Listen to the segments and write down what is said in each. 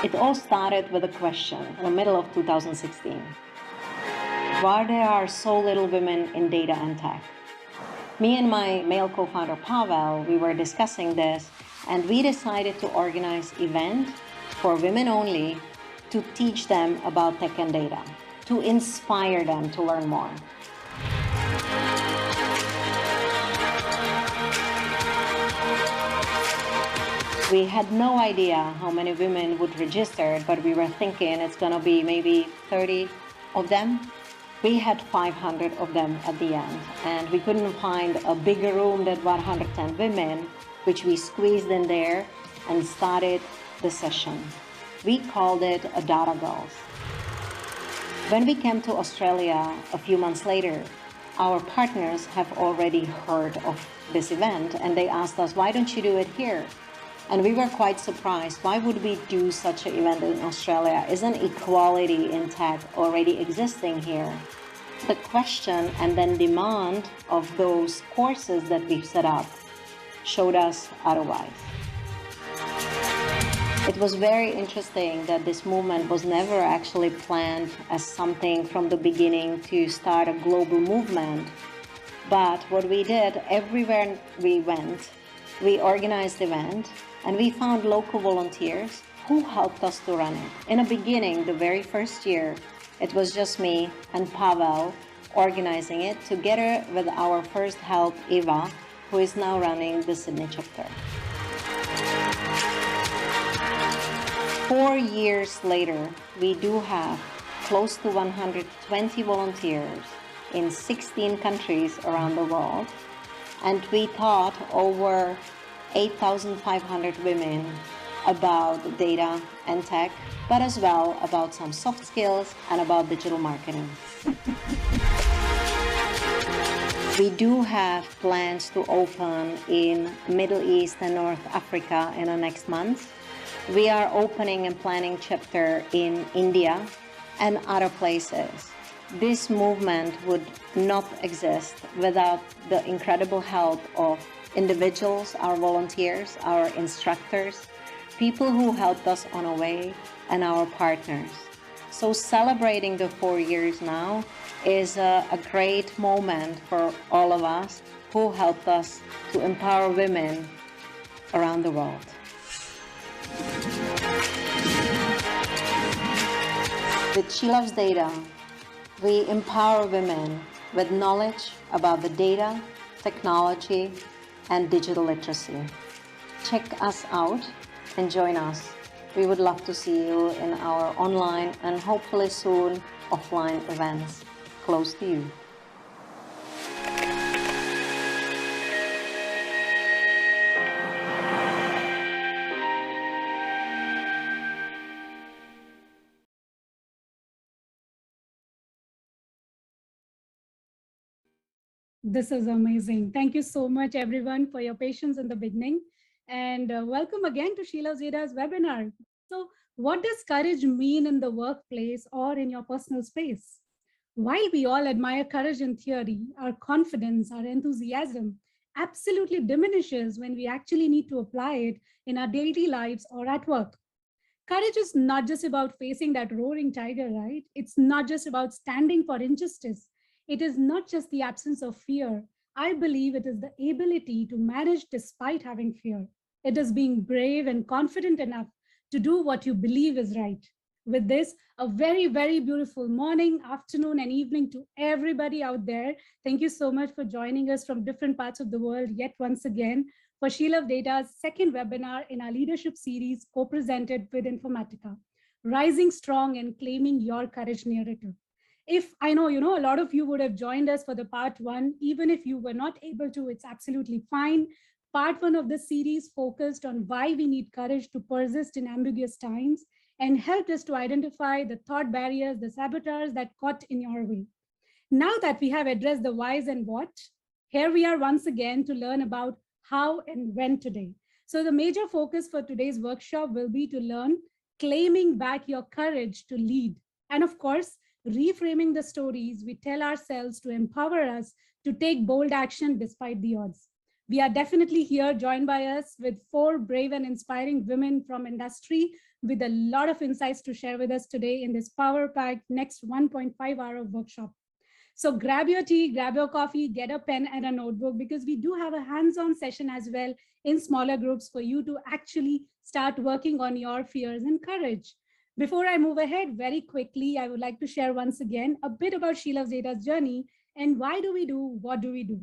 It all started with a question in the middle of 2016. Why there are so little women in data and tech? Me and my male co-founder Pavel, we were discussing this, and we decided to organize an event for women only to teach them about tech and data, to inspire them to learn more. We had no idea how many women would register, but we were thinking it's going to be maybe 30 of them. We had 500 of them at the end, and we couldn't find a bigger room than 110 women, which we squeezed in there and started the session. We called it a Data Girls. When we came to Australia a few months later, our partners have already heard of this event, and they asked us, why don't you do it here? And we were quite surprised. Why would we do such an event in Australia? Isn't equality in tech already existing here? The question and then demand of those courses that we've set up showed us otherwise. It was very interesting that this movement was never actually planned as something from the beginning to start a global movement. But what we did, everywhere we went, we organized the event, and we found local volunteers who helped us to run it. In the beginning, the very first year, it was just me and Pavel organizing it together with our first help, Eva, who is now running the Sydney chapter. 4 years later, we do have close to 120 volunteers in 16 countries around the world, and we taught over 8,500 women about data and tech, but as well about some soft skills and about digital marketing. We do have plans to open in Middle East and North Africa in the next month. We are opening and planning chapter in India and other places. This movement would not exist without the incredible help of individuals, our volunteers, our instructors, people who helped us on our way, and our partners. So celebrating the 4 years now is a great moment for all of us who helped us to empower women around the world. With She Loves Data, we empower women with knowledge about the data, technology, and digital literacy. Check us out and join us. We would love to see you in our online and hopefully soon offline events close to you. This is amazing. Thank you so much, everyone, for your patience in the beginning. And welcome again to Sheila Zeda's webinar. So what does courage mean in the workplace or in your personal space? While we all admire courage in theory, our confidence, our enthusiasm absolutely diminishes when we actually need to apply it in our daily lives or at work. Courage is not just about facing that roaring tiger, right? It's not just about standing for injustice. It is not just the absence of fear. I believe it is the ability to manage despite having fear. It is being brave and confident enough to do what you believe is right. With this, a very, very beautiful morning, afternoon, and evening to everybody out there. Thank you so much for joining us from different parts of the world yet once again for She Loves Data's second webinar in our leadership series co-presented with Informatica, Rising Strong and Claiming Your Courage narrative. If I know, a lot of you would have joined us for the part one, even if you were not able to, it's absolutely fine. Part one of this series focused on why we need courage to persist in ambiguous times and helped us to identify the thought barriers, the saboteurs that caught in your way. Now that we have addressed the whys and what, here we are once again to learn about how and when today. So the major focus for today's workshop will be to learn claiming back your courage to lead. And of course, reframing the stories we tell ourselves to empower us to take bold action despite the odds. We are definitely here joined by us with four brave and inspiring women from industry with a lot of insights to share with us today in this power-packed next 1.5 hour workshop. So grab your tea, grab your coffee, get a pen and a notebook because we do have a hands-on session as well in smaller groups for you to actually start working on your fears and courage. Before I move ahead, very quickly, I would like to share once again a bit about She Loves Data's journey and why do we do what do we do.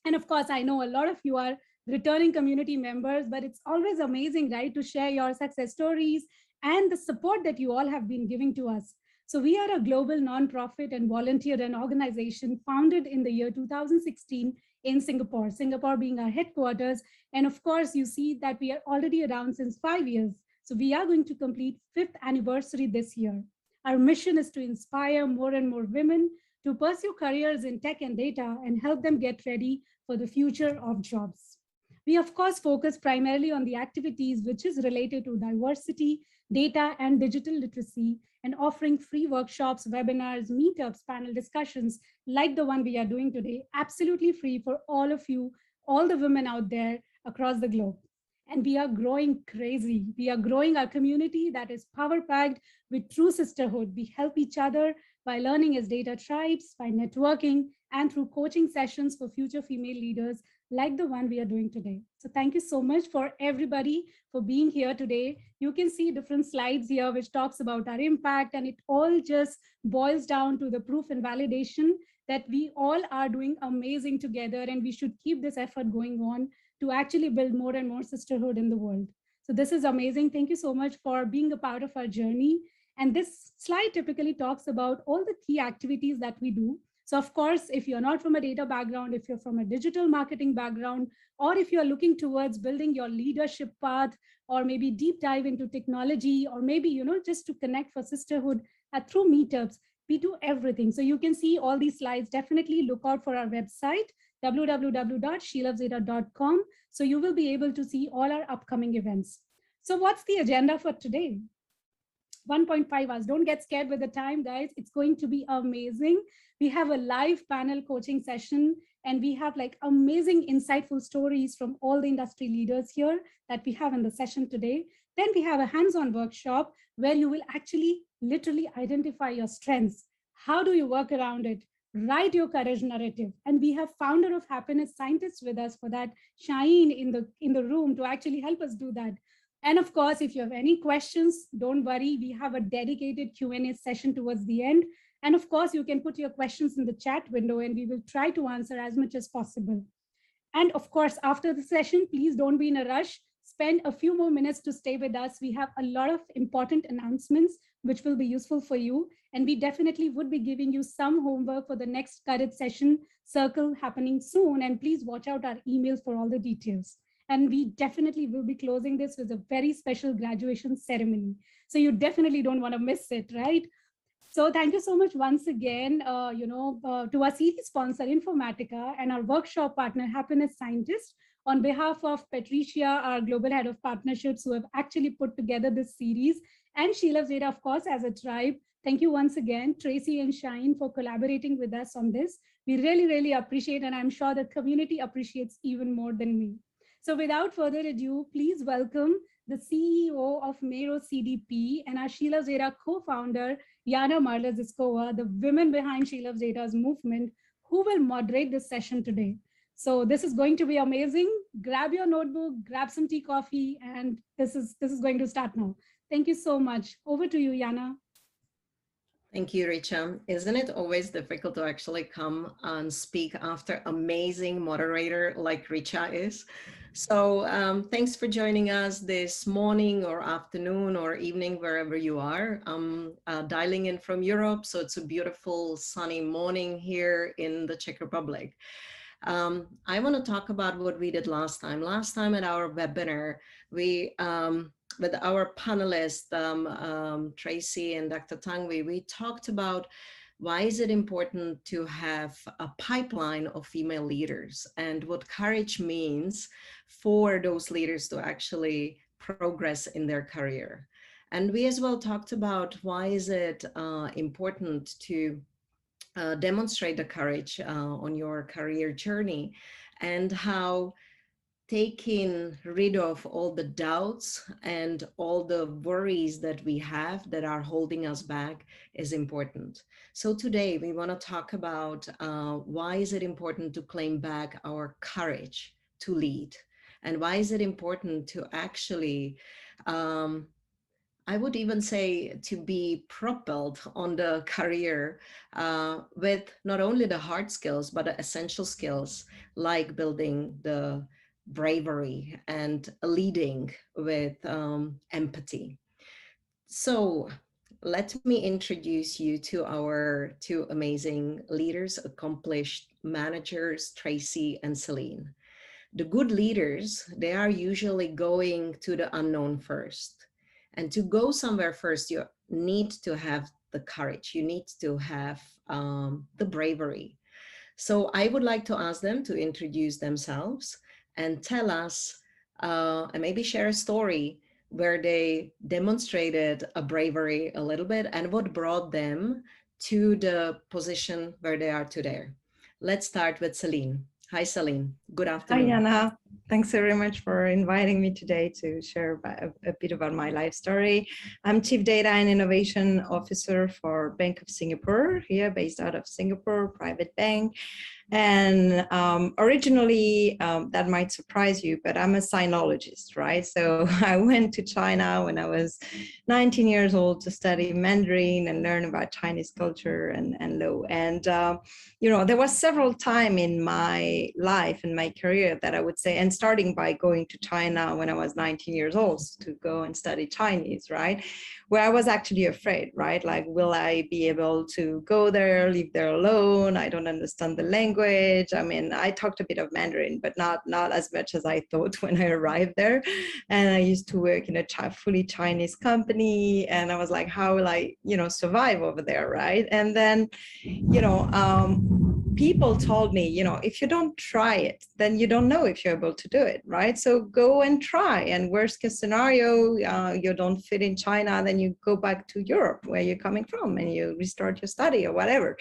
And of course, I know a lot of you are returning community members, but it's always amazing, right, to share your success stories and the support that you all have been giving to us. So we are a global nonprofit and volunteer-run organization founded in the year 2016 in Singapore, Singapore being our headquarters. And of course, you see that we are already around since 5 years. So we are going to complete 5th anniversary this year. Our mission is to inspire more and more women to pursue careers in tech and data and help them get ready for the future of jobs. We, of course, focus primarily on the activities which is related to diversity, data, and digital literacy, and offering free workshops, webinars, meetups, panel discussions like the one we are doing today, absolutely free for all of you, all the women out there across the globe. And we are growing crazy. We are growing our community that is power packed with true sisterhood. We help each other by learning as data tribes, by networking, and through coaching sessions for future female leaders like the one we are doing today. So thank you so much for everybody for being here today. You can see different slides here which talks about our impact, and it all just boils down to the proof and validation that we all are doing amazing together, and we should keep this effort going on to actually build more and more sisterhood in the world. So this is amazing. Thank you so much for being a part of our journey. And this slide typically talks about all the key activities that we do. So of course, if you're not from a data background, if you're from a digital marketing background, or if you're looking towards building your leadership path, or maybe deep dive into technology, or maybe, just to connect for sisterhood through meetups, we do everything. So you can see all these slides. Definitely look out for our website, www.shelovesdata.com. So you will be able to see all our upcoming events. So what's the agenda for today? 1.5 hours. Don't get scared with the time, guys. It's going to be amazing. We have a live panel coaching session, and we have like amazing, insightful stories from all the industry leaders here that we have in the session today. Then we have a hands-on workshop where you will actually literally identify your strengths. How do you work around it? Write your courage narrative. And we have founder of happiness scientists with us for that, Shine in the room to actually help us do that. And of course, if you have any questions, don't worry. We have a dedicated Q&A session towards the end. And of course, you can put your questions in the chat window and we will try to answer as much as possible. And of course, after the session, please don't be in a rush. Spend a few more minutes to stay with us. We have a lot of important announcements which will be useful for you. And we definitely would be giving you some homework for the next Courage session circle happening soon. And please watch out our emails for all the details. And we definitely will be closing this with a very special graduation ceremony. So you definitely don't want to miss it, right? So thank you so much once again, to our series sponsor, Informatica, and our workshop partner, Happiness Scientist, on behalf of Patricia, our global head of partnerships, who have actually put together this series, and She Loves Data, of course, as a tribe. Thank you once again, Tracy and Shine, for collaborating with us on this. We really, really appreciate, and I'm sure the community appreciates even more than me. So without further ado, please welcome the CEO of Mero CDP and our She Loves Data co-founder, Yana Marla-Ziskova, the women behind She Loves Data's movement, who will moderate this session today. So this is going to be amazing. Grab your notebook, grab some tea, coffee, and this is going to start now. Thank you so much. Over to you, Yana. Thank you, Richa. Isn't it always difficult to actually come and speak after amazing moderator like Richa is? So thanks for joining us this morning or afternoon or evening, wherever you are. I'm dialing in from Europe, so it's a beautiful sunny morning here in the Czech Republic. I want to talk about what we did last time. Last time at our webinar, we with our panelists, Tracy and Dr. Tangwi, we talked about why is it important to have a pipeline of female leaders and what courage means for those leaders to actually progress in their career. And we as well talked about why is it important to demonstrate the courage on your career journey, and how taking rid of all the doubts and all the worries that we have that are holding us back is important. So today we want to talk about why is it important to claim back our courage to lead, and why is it important to actually I would even say to be propelled on the career with not only the hard skills, but the essential skills like building the bravery and leading with empathy. So let me introduce you to our two amazing leaders, accomplished managers, Tracy and Celine. The good leaders, they are usually going to the unknown first. And to go somewhere first, you need to have the courage, you need to have the bravery. So I would like to ask them to introduce themselves and tell us, and maybe share a story where they demonstrated a bravery a little bit and what brought them to the position where they are today. Let's start with Celine. Hi, Celine. Good Hi, afternoon. Jana. Thanks very much for inviting me today to share a bit about my life story. I'm Chief Data and Innovation Officer for Bank of Singapore, here based out of Singapore, private bank. And originally, that might surprise you, but I'm a sinologist, right? So I went to China when I was 19 years old to study Mandarin and learn about Chinese culture and law. And, you know, there was several times in my life and my career that I would say, and starting by going to China when I was 19 years old to go and study Chinese, right? Where I was actually afraid, right? Like, will I be able to go there, live there alone? I don't understand the language. I mean, I talked a bit of Mandarin, but not as much as I thought when I arrived there. And I used to work in a fully Chinese company. And I was like, how will I, you know, survive over there, right? And then, you know, people told me, you know, if you don't try it, then you don't know if you're able to do it, right? So go and try. And worst case scenario, you don't fit in China, then you go back to Europe where you're coming from and you restart your study or whatever.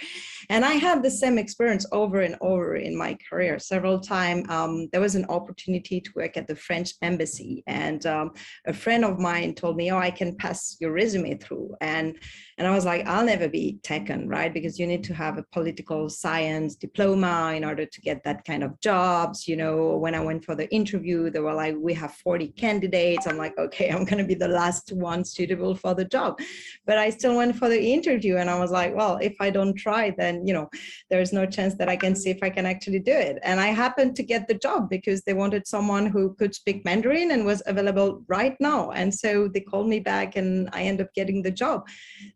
And I had the same experience over and over in my career. Several times there was an opportunity to work at the French embassy, and a friend of mine told me, oh, I can pass your resume through. And I was like, I'll never be taken, right? Because you need to have a political science diploma in order to get that kind of jobs. You know, when I went for the interview, they were like, we have 40 candidates. I'm like, okay, I'm going to be the last one suitable for the job. But I still went for the interview, and I was like, well, if I don't try, then, you know, there's no chance that I can see if I can actually do it. And I happened to get the job because they wanted someone who could speak Mandarin and was available right now. And so they called me back and I ended up getting the job.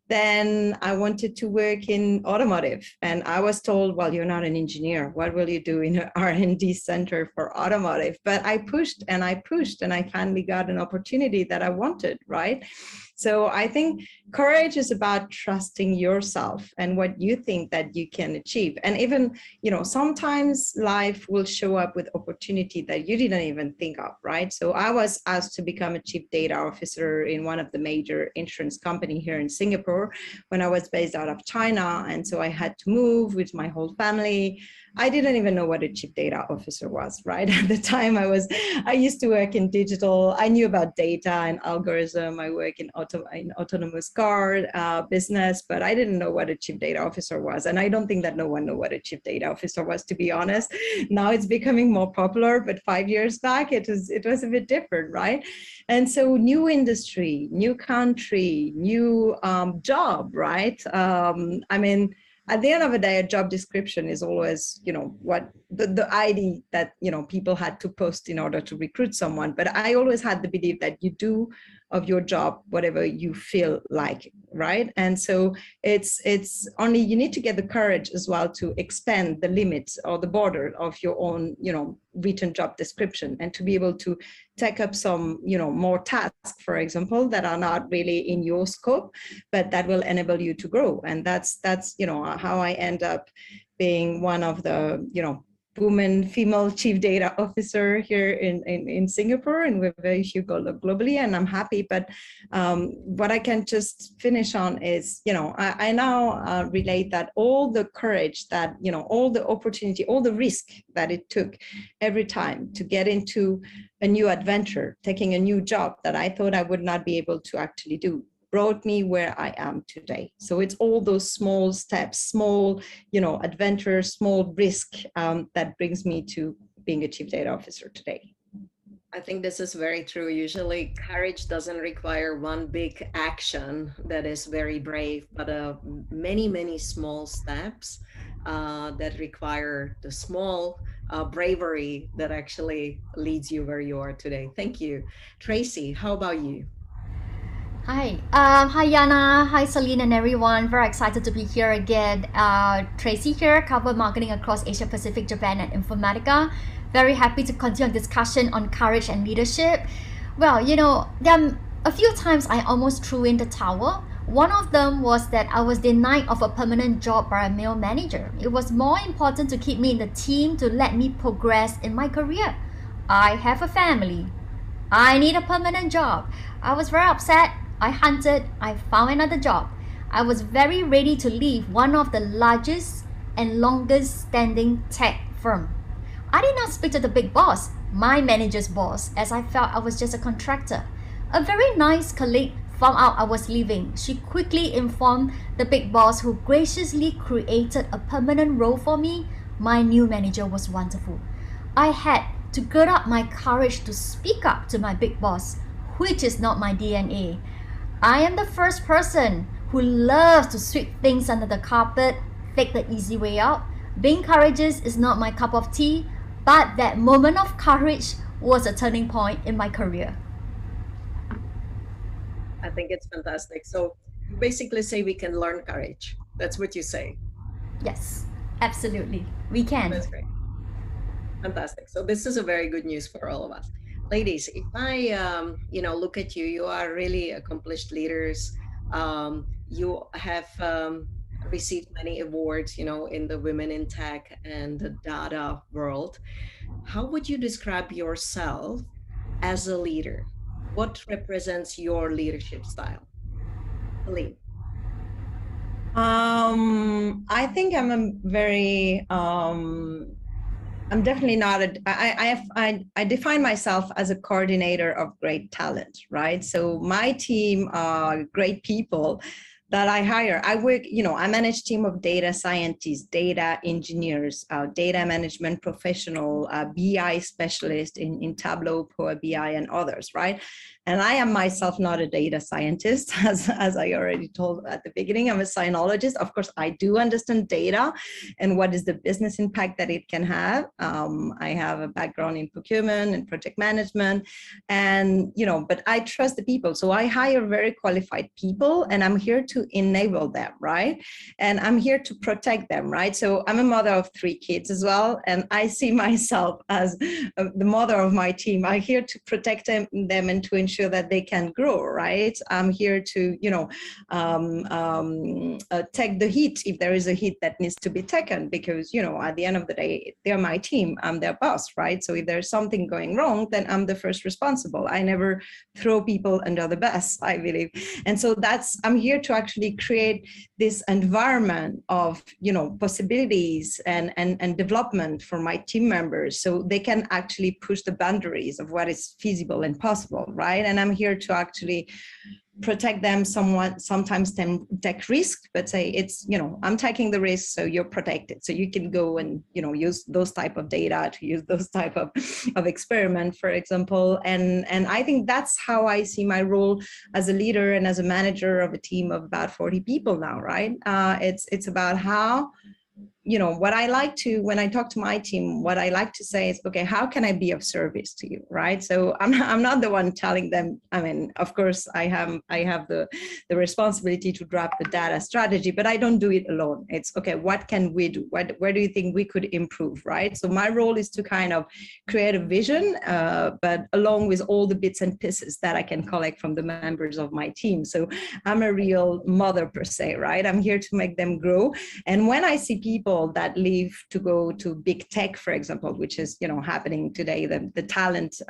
Then I wanted to work in automotive, and I was told, well, you're not an engineer. What will you do in an R&D center for automotive? But I pushed and I pushed, and I finally got an opportunity that I wanted, right? So I think courage is about trusting yourself and what you think that you can achieve. And even, you know, sometimes life will show up with opportunity that you didn't even think of, right? So I was asked to become a chief data officer in one of the major insurance company here in Singapore when I was based out of China. And so I had to move with my whole family. I didn't even know what a chief data officer was, right? At the time I used to work in digital. I knew about data and algorithm. I work in autonomous car business, but I didn't know what a chief data officer was. And I don't think that no one knew what a chief data officer was, to be honest. Now it's becoming more popular, but 5 years back, it was a bit different, right? And so new industry, new country, new job, right? I mean, at the end of the day, a job description is always, you know, what the ID that, you know, people had to post in order to recruit someone. But I always had the belief that you do of your job whatever you feel like, right? And so it's only, you need to get the courage as well to expand the limits or the border of your own, you know, written job description, and to be able to take up some, you know, more tasks, for example, that are not really in your scope, but that will enable you to grow. And that's, you know, how I end up being one of the, you know, woman, female chief data officer here in Singapore, and we're very few globally, and I'm happy. But what I can just finish on is, I now relate that all the courage that, all the opportunity, all the risk that it took every time to get into a new adventure, taking a new job that I thought I would not be able to actually do, brought me where I am today. So it's all those small steps, small, adventures, small risk that brings me to being a chief data officer today. I think this is very true. Usually courage doesn't require one big action that is very brave, but many, many small steps that require the small bravery that actually leads you where you are today. Thank you. Tracy, how about you? Hi Yana, hi Celine and everyone. Very excited to be here again. Tracy here, cover marketing across Asia Pacific, Japan and Informatica. Very happy to continue a discussion on courage and leadership. Well, there are a few times I almost threw in the towel. One of them was that I was denied of a permanent job by a male manager. It was more important to keep me in the team to let me progress in my career. I have a family. I need a permanent job. I was very upset. I hunted, I found another job. I was very ready to leave one of the largest and longest standing tech firm. I did not speak to the big boss, my manager's boss, as I felt I was just a contractor. A very nice colleague found out I was leaving. She quickly informed the big boss, who graciously created a permanent role for me. My new manager was wonderful. I had to gird up my courage to speak up to my big boss, which is not my DNA. I am the first person who loves to sweep things under the carpet, take the easy way out. Being courageous is not my cup of tea, but that moment of courage was a turning point in my career. I think it's fantastic. So you basically say we can learn courage. That's what you say. Yes, absolutely. We can. That's great. Fantastic. So this is a very good news for all of us. Ladies, if I, look at you, you are really accomplished leaders. You have received many awards, in the women in tech and the data world. How would you describe yourself as a leader? What represents your leadership style? Celine. I think I'm a very I'm definitely not I define myself as a coordinator of great talent, right? So my team are great people that I hire. I work, I manage team of data scientists, data engineers, data management professional, BI specialist in Tableau, Power BI, and others, right? And I am myself not a data scientist, as I already told at the beginning. I'm a sinologist. Of course, I do understand data and what is the business impact that it can have. I have a background in procurement and project management, and but I trust the people. So I hire very qualified people, and I'm here to enable them, right? And I'm here to protect them, right? So I'm a mother of 3 kids as well, and I see myself as the mother of my team. I'm here to protect them and to ensure that they can grow, right? I'm here to, take the heat if there is a heat that needs to be taken, because, at the end of the day, they're my team. I'm their boss, right? So if there's something going wrong, then I'm the first responsible. I never throw people under the bus, I believe. And so I'm here to actually create this environment of, possibilities and development for my team members, so they can actually push the boundaries of what is feasible and possible, right? And I'm here to actually protect them somewhat, sometimes take risk, but say it's, I'm taking the risk, so you're protected. So you can go and, use those type of data to use those type of experiment, for example. And I think that's how I see my role as a leader and as a manager of a team of about 40 people now, right? It's about how, what I like to, when I talk to my team, what I like to say is, okay, how can I be of service to you, right? So I'm not the one telling them. I mean, of course, I have the responsibility to draft the data strategy, but I don't do it alone. It's, okay, what can we do? Where do you think we could improve, right? So my role is to kind of create a vision, but along with all the bits and pieces that I can collect from the members of my team. So I'm a real mother per se, right? I'm here to make them grow. And when I see people people that leave to go to big tech, for example, which is, you know, happening today. The talent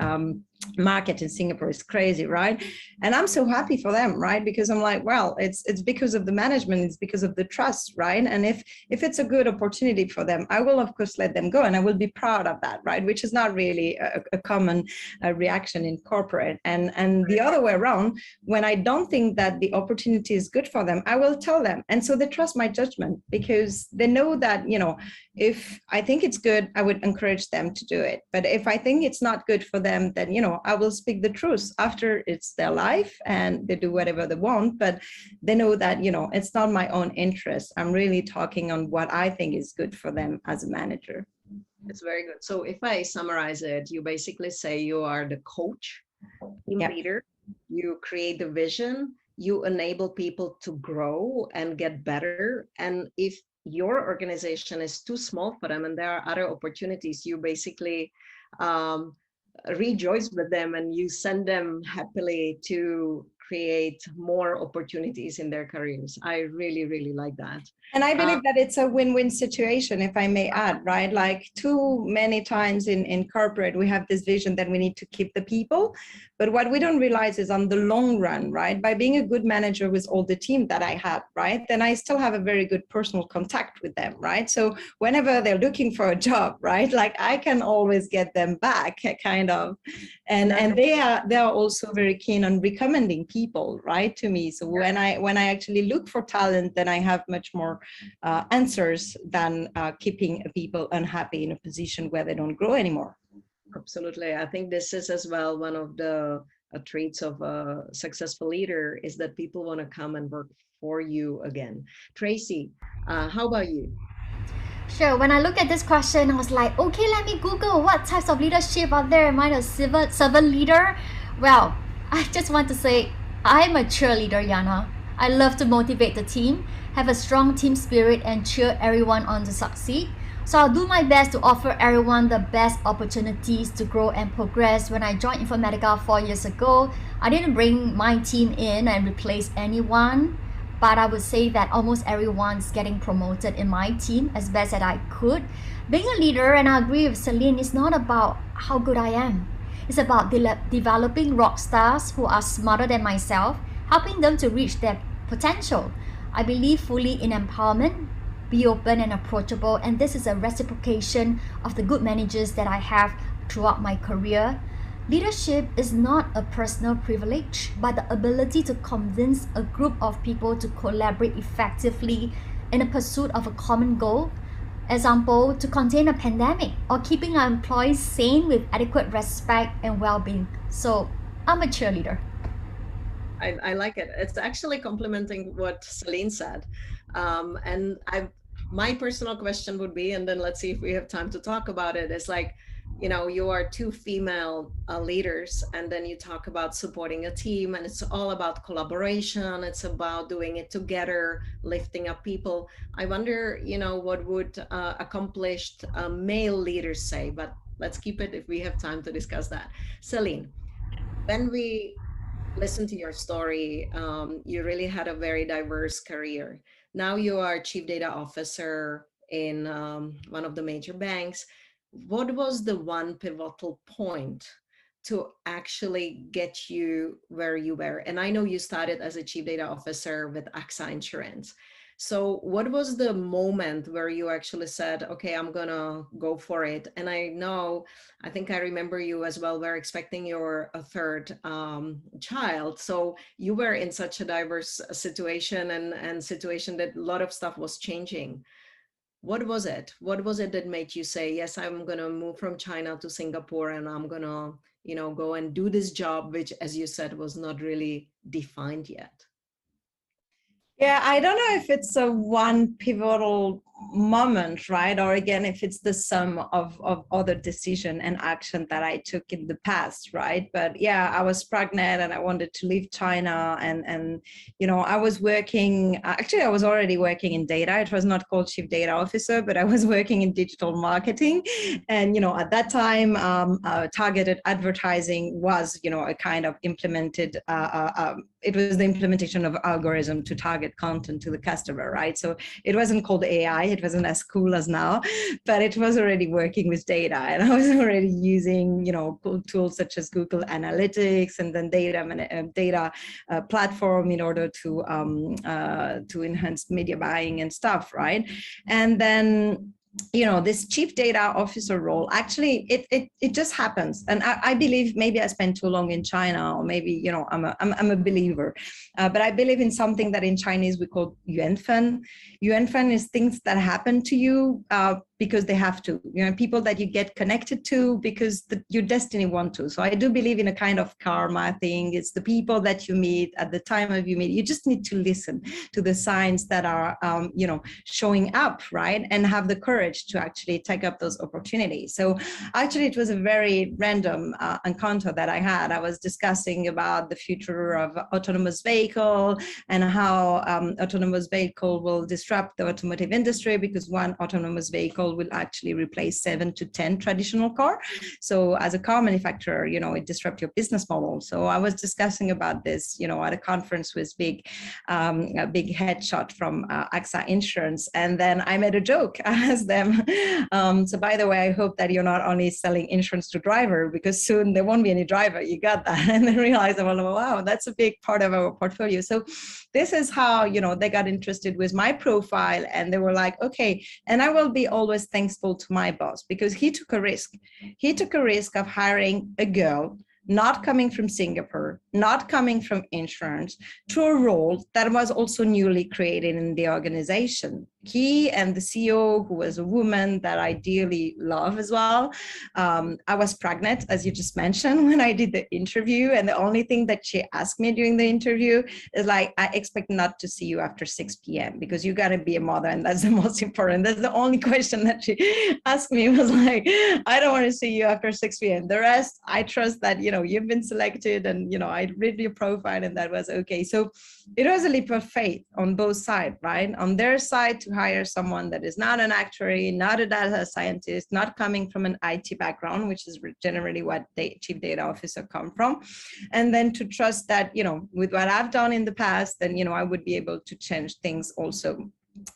market in Singapore is crazy, right? And I'm so happy for them, right? Because I'm like, well, it's because of the management, it's because of the trust, right? And if it's a good opportunity for them, I will of course let them go, and I will be proud of that, right? Which is not really a common reaction in corporate. And the other way around, when I don't think that the opportunity is good for them, I will tell them. And so they trust my judgment, because they know that, you know, if I think it's good, I would encourage them to do it. But if I think it's not good for them, then, you know, I will speak the truth. After, it's their life and they do whatever they want, but they know that, you know, it's not my own interest. I'm really talking on what I think is good for them as a manager. It's very good. So if I summarize it, you basically say you are the coach, team leader, you create the vision, you enable people to grow and get better. And if your organization is too small for them and there are other opportunities, you basically rejoice with them and you send them happily to create more opportunities in their careers. I really, really like that. And I believe that it's a win-win situation, if I may add, right? Like too many times in corporate, we have this vision that we need to keep the people. But what we don't realize is on the long run, right? By being a good manager with all the team that I had, right? Then I still have a very good personal contact with them, right? So whenever they're looking for a job, right? Like I can always get them back, kind of. And they are also very keen on recommending people, right, to me. So when I actually look for talent, then I have much more answers than keeping people unhappy in a position where they don't grow anymore. Absolutely. I think this is as well one of the traits of a successful leader, is that people want to come and work for you again. Tracy, how about you? Sure. When I look at this question, I was like, okay, let me Google what types of leadership are there. Am I a servant leader? Well, I just want to say I'm a cheerleader, Yana. I love to motivate the team, have a strong team spirit, and cheer everyone on to succeed. So I'll do my best to offer everyone the best opportunities to grow and progress. When I joined Informatica 4 years ago, I didn't bring my team in and replace anyone, but I would say that almost everyone's getting promoted in my team as best as I could. Being a leader, and I agree with Celine, is not about how good I am. It's about developing rock stars who are smarter than myself, helping them to reach their potential. I believe fully in empowerment, be open and approachable, and this is a reciprocation of the good managers that I have throughout my career. Leadership is not a personal privilege, but the ability to convince a group of people to collaborate effectively in the pursuit of a common goal. Example, to contain a pandemic or keeping our employees sane with adequate respect and well-being. So I'm a cheerleader. I like it. It's actually complementing what Celine said. And my personal question would be, and then let's see if we have time to talk about it, is like, you know, you are two female leaders, and then you talk about supporting a team, and it's all about collaboration. It's about doing it together, lifting up people. I wonder, you know, what would accomplished male leaders say, but let's keep it if we have time to discuss that. Celine, when we listen to your story, you really had a very diverse career. Now you are chief data officer in one of the major banks. What was the one pivotal point to actually get you where you were? And I know you started as a chief data officer with AXA Insurance. So what was the moment where you actually said, okay, I'm gonna go for it? And I think I remember you as well, were expecting your third child. So you were in such a diverse situation and situation that a lot of stuff was changing. What was it? What was it that made you say, yes, I'm gonna move from China to Singapore and I'm gonna, you know, go and do this job, which, as you said, was not really defined yet? Yeah, I don't know if it's a one pivotal moment, right? Or again, if it's the sum of other decision and action that I took in the past, right? But yeah, I was pregnant and I wanted to leave China, and you know, I was working, actually I was already working in data. It was not called chief data officer, but I was working in digital marketing. And you know, at that time, targeted advertising was, you know, a kind of implemented, it was the implementation of algorithm to target content to the customer, right? So it wasn't called AI It wasn't as cool as now, but it was already working with data, and I was already using, cool tools such as Google Analytics and then data platform in order to enhance media buying and stuff, right? And then this chief data officer role, actually it just happens, and I believe maybe I spent too long in China, or maybe I'm a believer, but I believe in something that in Chinese we call yuanfen. Yuanfen is things that happen to you because they have to, people that you get connected to because your destiny want to. So I do believe in a kind of karma thing. It's the people that you meet at the time of you meet. You just need to listen to the signs that are, showing up, right? And have the courage to actually take up those opportunities. So actually it was a very random encounter that I had. I was discussing about the future of autonomous vehicle and how autonomous vehicle will disrupt the automotive industry, because one autonomous vehicle will actually replace 7 to 10 traditional car. So as a car manufacturer, it disrupts your business model. So I was discussing about this, at a conference with a big headshot from AXA Insurance. And then I made a joke. I asked them, so by the way, I hope that you're not only selling insurance to driver, because soon there won't be any driver. You got that? And then realized, well, wow, that's a big part of our portfolio. So this is how, they got interested with my profile, and they were like, okay. And I will be always thankful to my boss, because he took a risk. He took a risk of hiring a girl not coming from Singapore, not coming from insurance, to a role that was also newly created in the organization. He and the CEO, who was a woman that I dearly love as well. I was pregnant, as you just mentioned, when I did the interview. And the only thing that she asked me during the interview is like, I expect not to see you after 6 p.m. because you got to be a mother. And that's the most important. That's the only question that she asked me, was like, I don't want to see you after 6 p.m. The rest, I trust that, you've been selected, and, I read your profile, and that was okay. So it was a leap of faith on both sides, right? On their side, to hire someone that is not an actuary, not a data scientist, not coming from an IT background, which is generally what the chief data officer come from. And then to trust that, with what I've done in the past, then, I would be able to change things also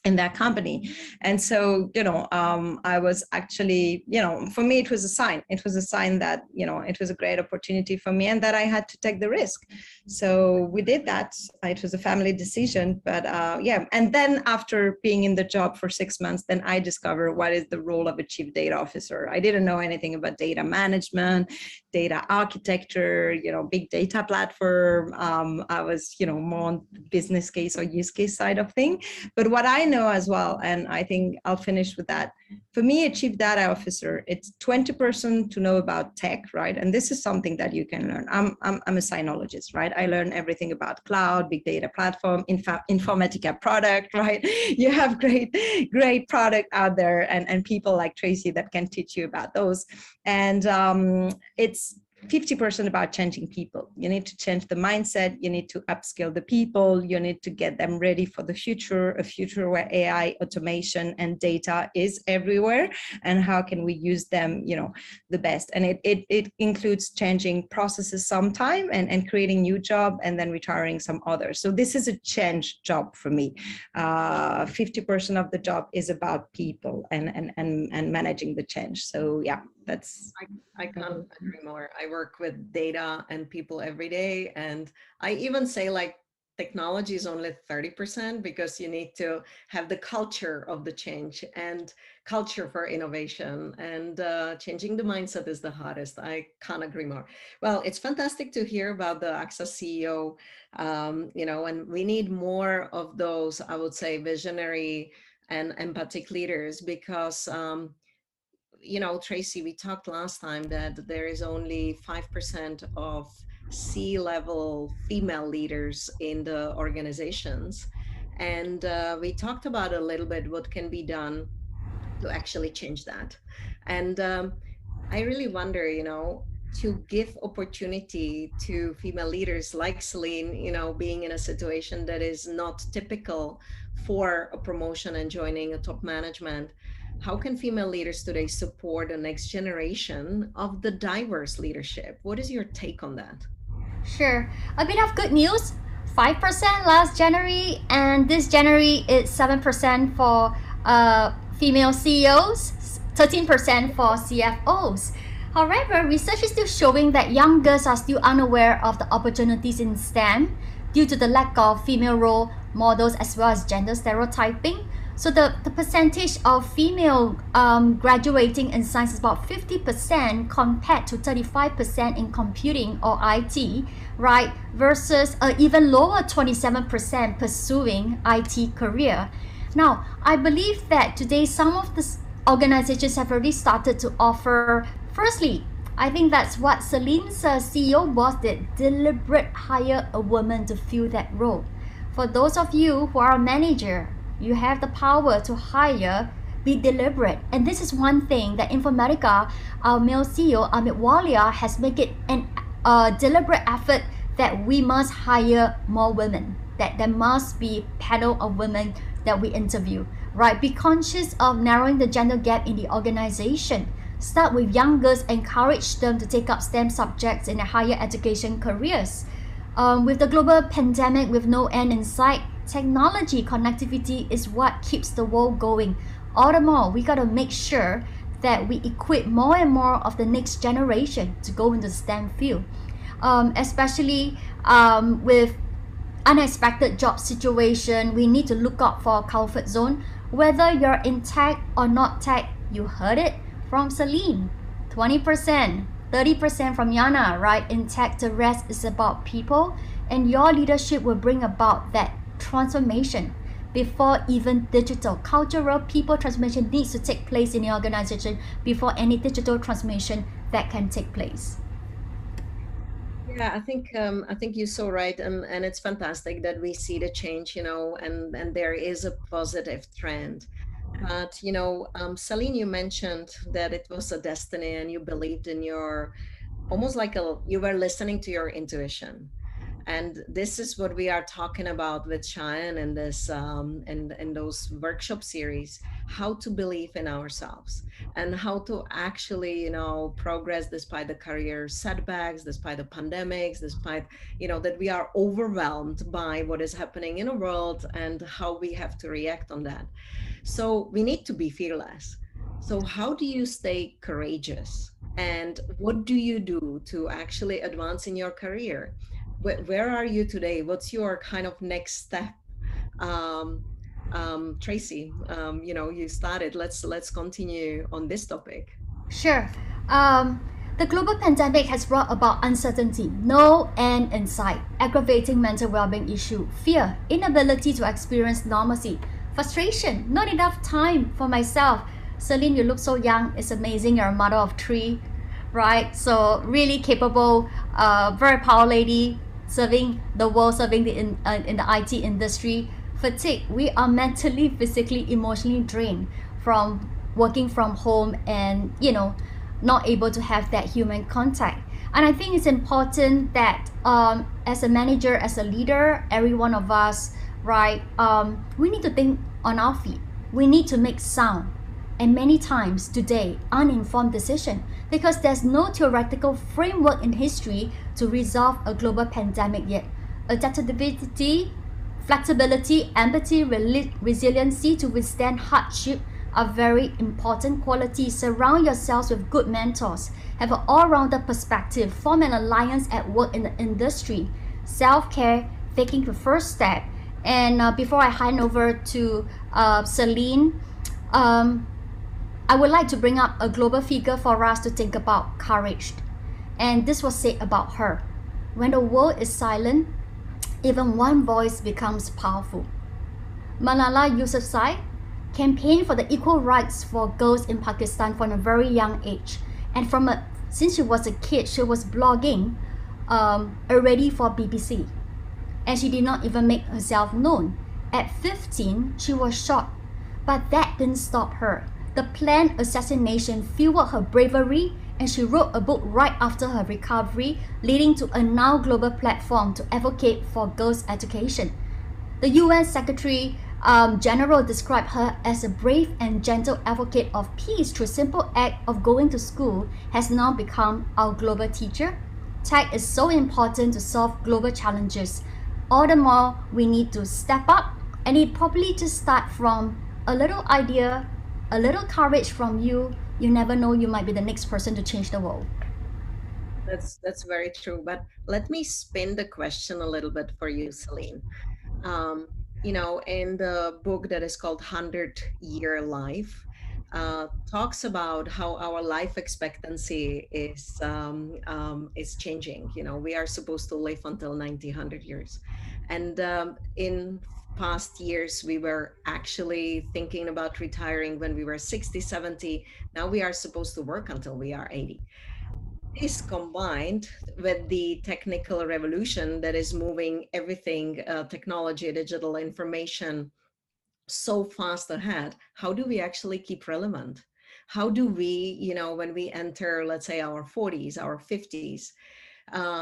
in that company. And so, I was actually, for me, it was a sign. It was a sign that, it was a great opportunity for me, and that I had to take the risk. So we did that. It was a family decision, but yeah. And then after being in the job for 6 months, then I discovered what is the role of a chief data officer. I didn't know anything about data management, data architecture, big data platform. I was, more on the business case or use case side of things. But what I know as well, and I think I'll finish with that, for me, a chief data officer, it's 20% to know about tech, right? And this is something that you can learn. I'm a sinologist, right? I learn everything about cloud, big data platform, Informatica product, right? You have great product out there, and people like Tracy that can teach you about those. And it's 50% about changing people. You need to change the mindset. You need to upskill the people. You need to get them ready for the future, a future where AI, automation, and data is everywhere. And how can we use them, the best? And it includes changing processes sometime, and creating new job, and then retiring some others. So this is a change job for me. 50% of the job is about people and managing the change. So yeah. I can't agree more. I work with data and people every day. And I even say like technology is only 30%, because you need to have the culture of the change and culture for innovation, and changing the mindset is the hardest. I can't agree more. Well, it's fantastic to hear about the AXA CEO, and we need more of those, I would say, visionary and empathic leaders, because Tracy, we talked last time that there is only 5% of C-level female leaders in the organizations. And we talked about a little bit what can be done to actually change that. And I really wonder, to give opportunity to female leaders like Celine, being in a situation that is not typical for a promotion and joining a top management. How can female leaders today support the next generation of the diverse leadership? What is your take on that? Sure. A bit of good news. 5% last January, and this January it's 7% for female CEOs, 13% for CFOs. However, research is still showing that young girls are still unaware of the opportunities in STEM due to the lack of female role models as well as gender stereotyping. So the percentage of female graduating in science is about 50% compared to 35% in computing or IT, right? Versus even lower 27% pursuing IT career. Now, I believe that today some of the organizations have already started to offer, firstly, I think that's what Celine's CEO boss did, deliberate hire a woman to fill that role. For those of you who are a manager, you have the power to hire, be deliberate. And this is one thing that Informatica, our male CEO, Amit Walia, has made it a deliberate effort that we must hire more women, that there must be a panel of women that we interview, right? Be conscious of narrowing the gender gap in the organization. Start with young girls, encourage them to take up STEM subjects in their higher education careers. With the global pandemic with no end in sight, technology connectivity is what keeps the world going. All the more, we got to make sure that we equip more and more of the next generation to go into the STEM field, especially with unexpected job situation. We need to look out for comfort zone. Whether you're in tech or not tech, you heard it from Celine, 20%, 30% from Yana, right? In tech, the rest is about people, and your leadership will bring about that transformation before even digital. Cultural people transformation needs to take place in the organization before any digital transformation that can take place. Yeah, I think you're so right, and it's fantastic that we see the change, and there is a positive trend. But Celine, you mentioned that it was a destiny, and you believed in your, almost like you were listening to your intuition. And this is what we are talking about with Cheyenne in this in those workshop series, how to believe in ourselves and how to actually progress despite the career setbacks, despite the pandemics, despite that we are overwhelmed by what is happening in the world and how we have to react on that. So we need to be fearless. So how do you stay courageous, and what do you do to actually advance in your career? Where are you today? What's your kind of next step? Tracy, you started. Let's continue on this topic. Sure. The global pandemic has brought about uncertainty, no end in sight, aggravating mental well-being issue, fear, inability to experience normalcy, frustration, not enough time for myself. Celine, you look so young. It's amazing. You're a mother of 3, right? So really capable, very power lady, serving the world, serving in the IT industry. Fatigue. We are mentally, physically, emotionally drained from working from home and not able to have that human contact. And I think it's important that as a manager, as a leader, every one of us, right, we need to think on our feet. We need to make sound, and many times today, uninformed decision, because there's no theoretical framework in history to resolve a global pandemic yet. Adaptability, flexibility, empathy, resiliency to withstand hardship are very important qualities. Surround yourselves with good mentors. Have an all-rounder perspective. Form an alliance at work in the industry. Self-care, taking the first step. And before I hand over to Celine, I would like to bring up a global figure for us to think about courage. And this was said about her. When the world is silent, even one voice becomes powerful. Malala Yousafzai campaigned for the equal rights for girls in Pakistan from a very young age. And since she was a kid, she was blogging already for BBC. And she did not even make herself known. At 15, she was shot, but that didn't stop her. The planned assassination fueled her bravery, and she wrote a book right after her recovery, leading to a now global platform to advocate for girls' education. The UN Secretary General described her as a brave and gentle advocate of peace through simple act of going to school, has now become our global teacher. Tech is so important to solve global challenges. All the more, we need to step up, and it probably just start from a little idea, a little courage from you, you never know, you might be the next person to change the world. That's very true. But let me spin the question a little bit for you, Celine. You know, in the book that is called 100-Year Life, talks about how our life expectancy is changing. You know, we are supposed to live until 90, 100 years. And in past years, we were actually thinking about retiring when we were 60, 70. Now we are supposed to work until we are 80. This combined with the technical revolution that is moving everything, technology, digital information, so fast ahead, how do we actually keep relevant? How do we, you know, when we enter, let's say, our 40s, our 50s,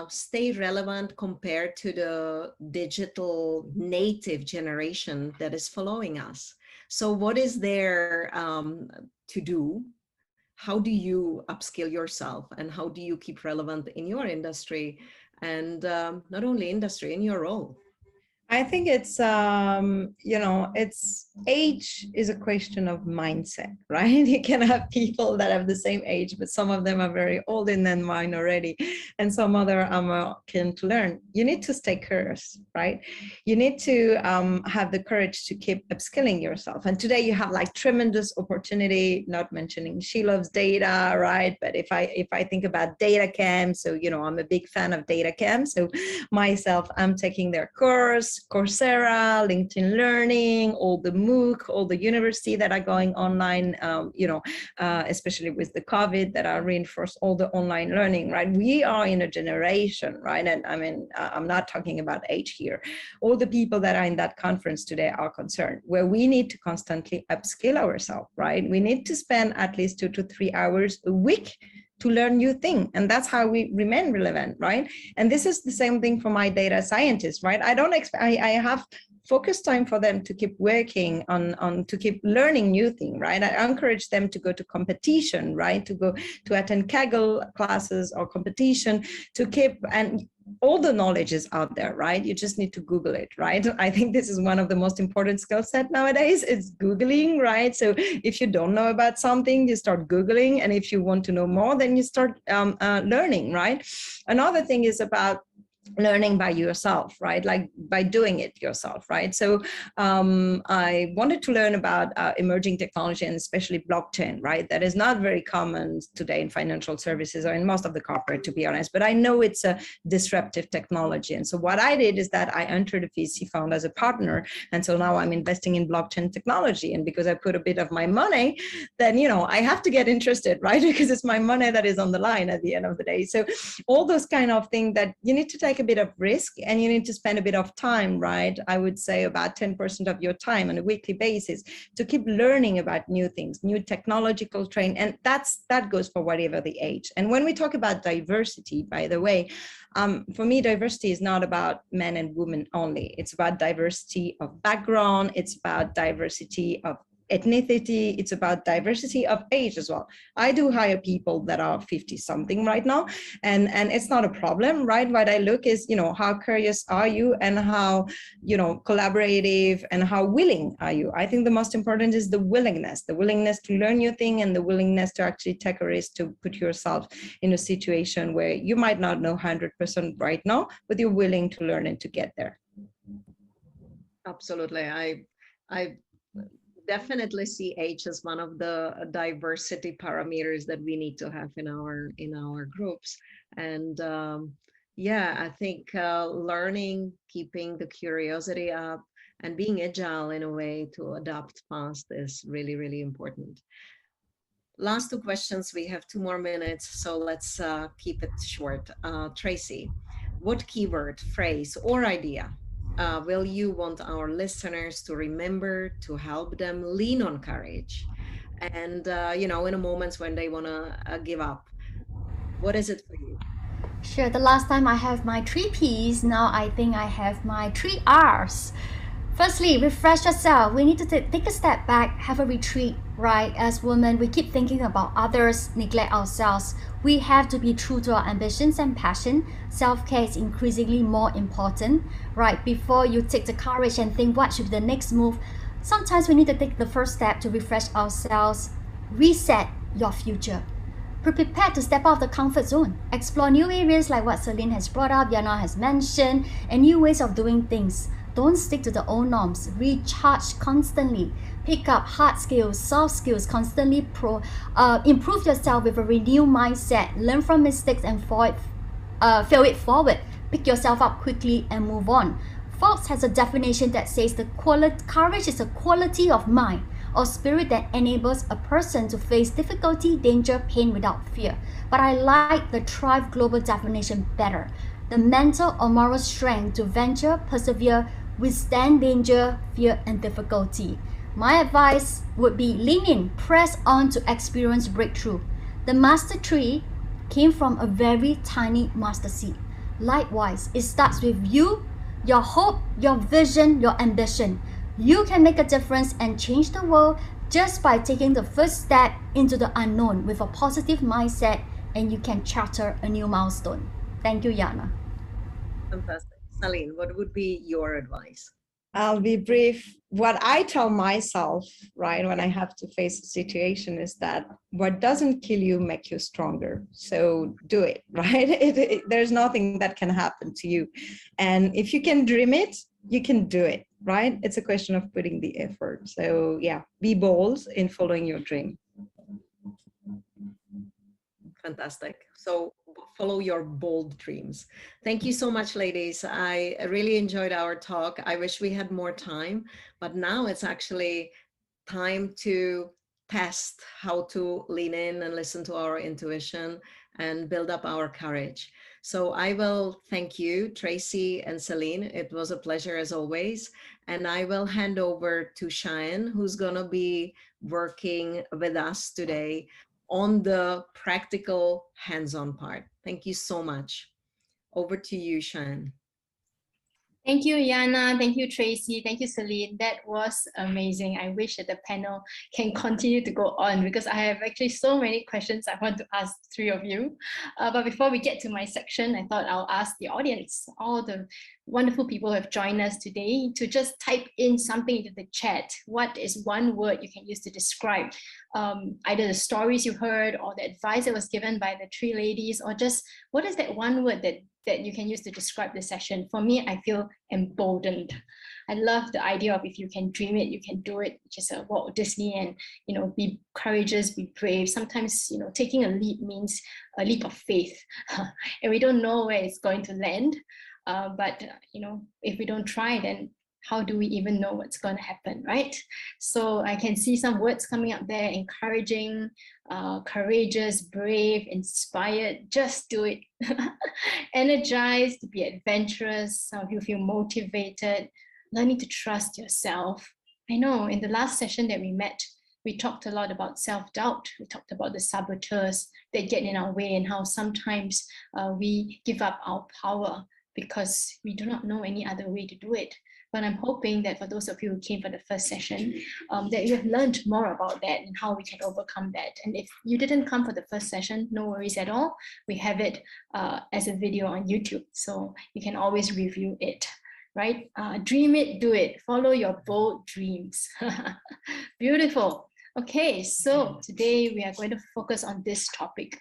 stay relevant compared to the digital native generation that is following us? So what is there to do? How do you upskill yourself, and how do you keep relevant in your industry, and not only industry, in your role? I think it's, it's age is a question of mindset, right? You can have people that have the same age, but some of them are very old in their mind already, and some other are more keen to learn. You need to stay curious, right? You need to have the courage to keep upskilling yourself. And today you have like tremendous opportunity, not mentioning she loves data, right? But if I think about data camps, so, I'm a big fan of data camps. So myself, I'm taking their course, Coursera, LinkedIn Learning, all the MOOC, all the university that are going online, especially with the COVID, that are reinforced all the online learning, right? We are in a generation, right? And I mean, I'm not talking about age here. All the people that are in that conference today are concerned, where we need to constantly upskill ourselves, right? We need to spend at least 2 to 3 hours a week to learn new things. And that's how we remain relevant, right? And this is the same thing for my data scientists, right? I have focused time for them to keep working on to keep learning new things, right? I encourage them to go to competition, right? To go to attend Kaggle classes or competition, to keep, and all the knowledge is out there, right? You just need to Google it, right? I think this is one of the most important skill set nowadays. It's Googling, right? So if you don't know about something, you start Googling. And if you want to know more, then you start learning, right? Another thing is about learning by yourself, right? Like by doing it yourself, right? So I wanted to learn about emerging technology, and especially blockchain, right? That is not very common today in financial services or in most of the corporate, to be honest, but I know it's a disruptive technology. And so what I did is that I entered a VC fund as a partner. And so now I'm investing in blockchain technology. And because I put a bit of my money, then, I have to get interested, right? Because it's my money that is on the line at the end of the day. So all those kind of things that you need to take a bit of risk, and you need to spend a bit of time, right? I would say about 10% of your time on a weekly basis to keep learning about new things, new technological training. And that goes for whatever the age. And when we talk about diversity, by the way, for me, diversity is not about men and women only. It's about diversity of background. It's about diversity of ethnicity. It's about diversity of age as well. I do hire people that are 50 something right now, and it's not a problem, right? What I look is, how curious are you, and how, collaborative, and how willing are you? I think the most important is the willingness to learn new thing, and the willingness to actually take a risk, to put yourself in a situation where you might not know 100% right now, but you're willing to learn and to get there. Absolutely. I definitely see age as one of the diversity parameters that we need to have in our groups. And yeah, I think learning, keeping the curiosity up, and being agile in a way to adapt fast is really, really important. Last two questions. We have 2 more minutes, so let's keep it short. Tracy, what keyword, phrase, or idea will you want our listeners to remember to help them lean on courage? And, in a moments when they want to give up, what is it for you? Sure, the last time I have my 3 Ps, now I think I have my 3 Rs. Firstly, refresh yourself. We need to take a step back, have a retreat, right? As women, we keep thinking about others, neglect ourselves. We have to be true to our ambitions and passion. Self-care is increasingly more important, right? Before you take the courage and think what should be the next move, Sometimes we need to take the first step to refresh ourselves, reset your future. Prepare to step out of the comfort zone, explore new areas like what Celine has brought up, Yana has mentioned, and new ways of doing things. Don't stick to the old norms. Recharge constantly. Pick up hard skills, soft skills, constantly improve yourself with a renewed mindset. Learn from mistakes and fail it forward. Pick yourself up quickly and move on. Fox has a definition that says courage is a quality of mind or spirit that enables a person to face difficulty, danger, pain without fear. But I like the Thrive Global definition better. The mental or moral strength to venture, persevere, withstand danger, fear, and difficulty. My advice would be lean in, press on to experience breakthrough. The master tree came from a very tiny master seed. Likewise, it starts with you, your hope, your vision, your ambition. You can make a difference and change the world just by taking the first step into the unknown with a positive mindset, and you can charter a new milestone. Thank you, Yana. Fantastic. Celine, what would be your advice? I'll be brief. What I tell myself, right, when I have to face a situation is that what doesn't kill you makes you stronger. So do it, right? There's nothing that can happen to you. And if you can dream it, you can do it, right? It's a question of putting the effort. So yeah, be bold in following your dream. Fantastic. So follow your bold dreams. Thank you so much, ladies. I really enjoyed our talk. I wish we had more time, but now it's actually time to test how to lean in and listen to our intuition and build up our courage. So I will thank you, Tracy and Celine. It was a pleasure as always. And I will hand over to Cheyenne, who's going to be working with us today on the practical hands-on part. Thank you so much. Over to you, Cheyenne. Thank you, Yana. Thank you, Tracy. Thank you, Celine. That was amazing. I wish that the panel can continue to go on because I have actually so many questions I want to ask three of you. But before we get to my section, I thought I'll ask the audience, all the wonderful people who have joined us today, to just type in something into the chat. What is one word you can use to describe either the stories you heard or the advice that was given by the three ladies, or just what is that one word that you can use to describe the session? For me, I feel emboldened. I love the idea of if you can dream it, you can do it. Just Walt Disney, and be courageous, be brave. Sometimes taking a leap means a leap of faith, and we don't know where it's going to land. But if we don't try, then how do we even know what's going to happen, right? So I can see some words coming up there: encouraging, courageous, brave, inspired. Just do it. Energized, to be adventurous. Some of you feel motivated, learning to trust yourself. I know in the last session that we met, we talked a lot about self-doubt. We talked about the saboteurs that get in our way and how sometimes we give up our power because we do not know any other way to do it. But I'm hoping that for those of you who came for the first session, that you have learned more about that and how we can overcome that. And if you didn't come for the first session, no worries at all. We have it as a video on YouTube, so you can always review it, right? Dream it, do it. Follow your bold dreams. Beautiful. Okay, so today we are going to focus on this topic: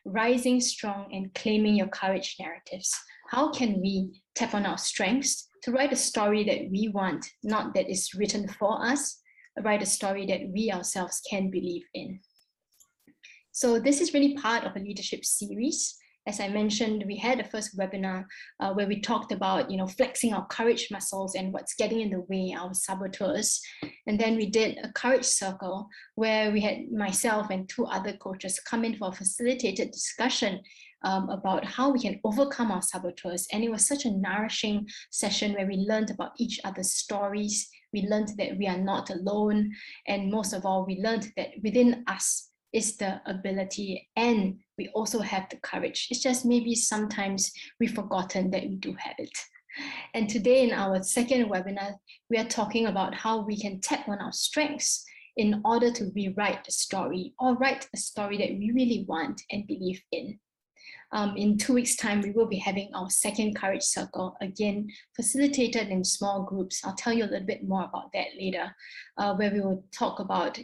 rising strong and claiming your courage narratives. How can we tap on our strengths to write a story that we want, not that is written for us, write a story that we ourselves can believe in? So this is really part of a leadership series. As I mentioned, we had a first webinar where we talked about, flexing our courage muscles and what's getting in the way, our saboteurs. And then we did a courage circle where we had myself and two other coaches come in for a facilitated discussion about how we can overcome our saboteurs. And it was such a nourishing session where we learned about each other's stories. We learned that we are not alone. And most of all, we learned that within us is the ability, and we also have the courage. It's just maybe sometimes we've forgotten that we do have it. And today in our second webinar, we are talking about how we can tap on our strengths in order to rewrite the story, or write a story that we really want and believe in. In 2 weeks' time, we will be having our second Courage Circle, again, facilitated in small groups. I'll tell you a little bit more about that later, where we will talk about,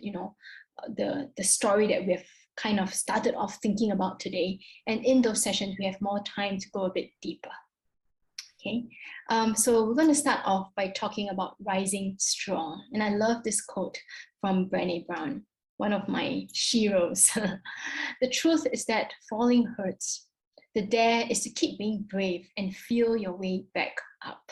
the story that we have kind of started off thinking about today. And in those sessions, we have more time to go a bit deeper. Okay, so we're going to start off by talking about rising strong. And I love this quote from Brené Brown, one of my sheroes. The truth is that falling hurts. The dare is to keep being brave and feel your way back up.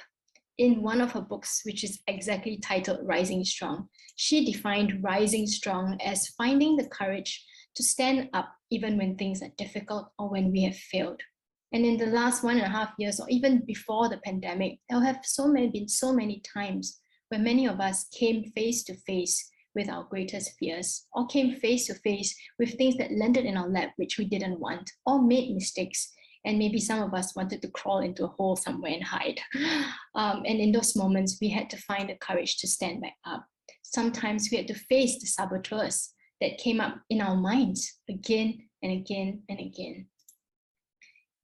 In one of her books, which is exactly titled Rising Strong, she defined rising strong as finding the courage to stand up even when things are difficult or when we have failed. And in the last 1.5 years, or even before the pandemic, there have been so many times where many of us came face to face with our greatest fears, or came face to face with things that landed in our lap which we didn't want, or made mistakes. And maybe some of us wanted to crawl into a hole somewhere and hide. And in those moments, we had to find the courage to stand back up. Sometimes we had to face the saboteurs that came up in our minds again and again and again.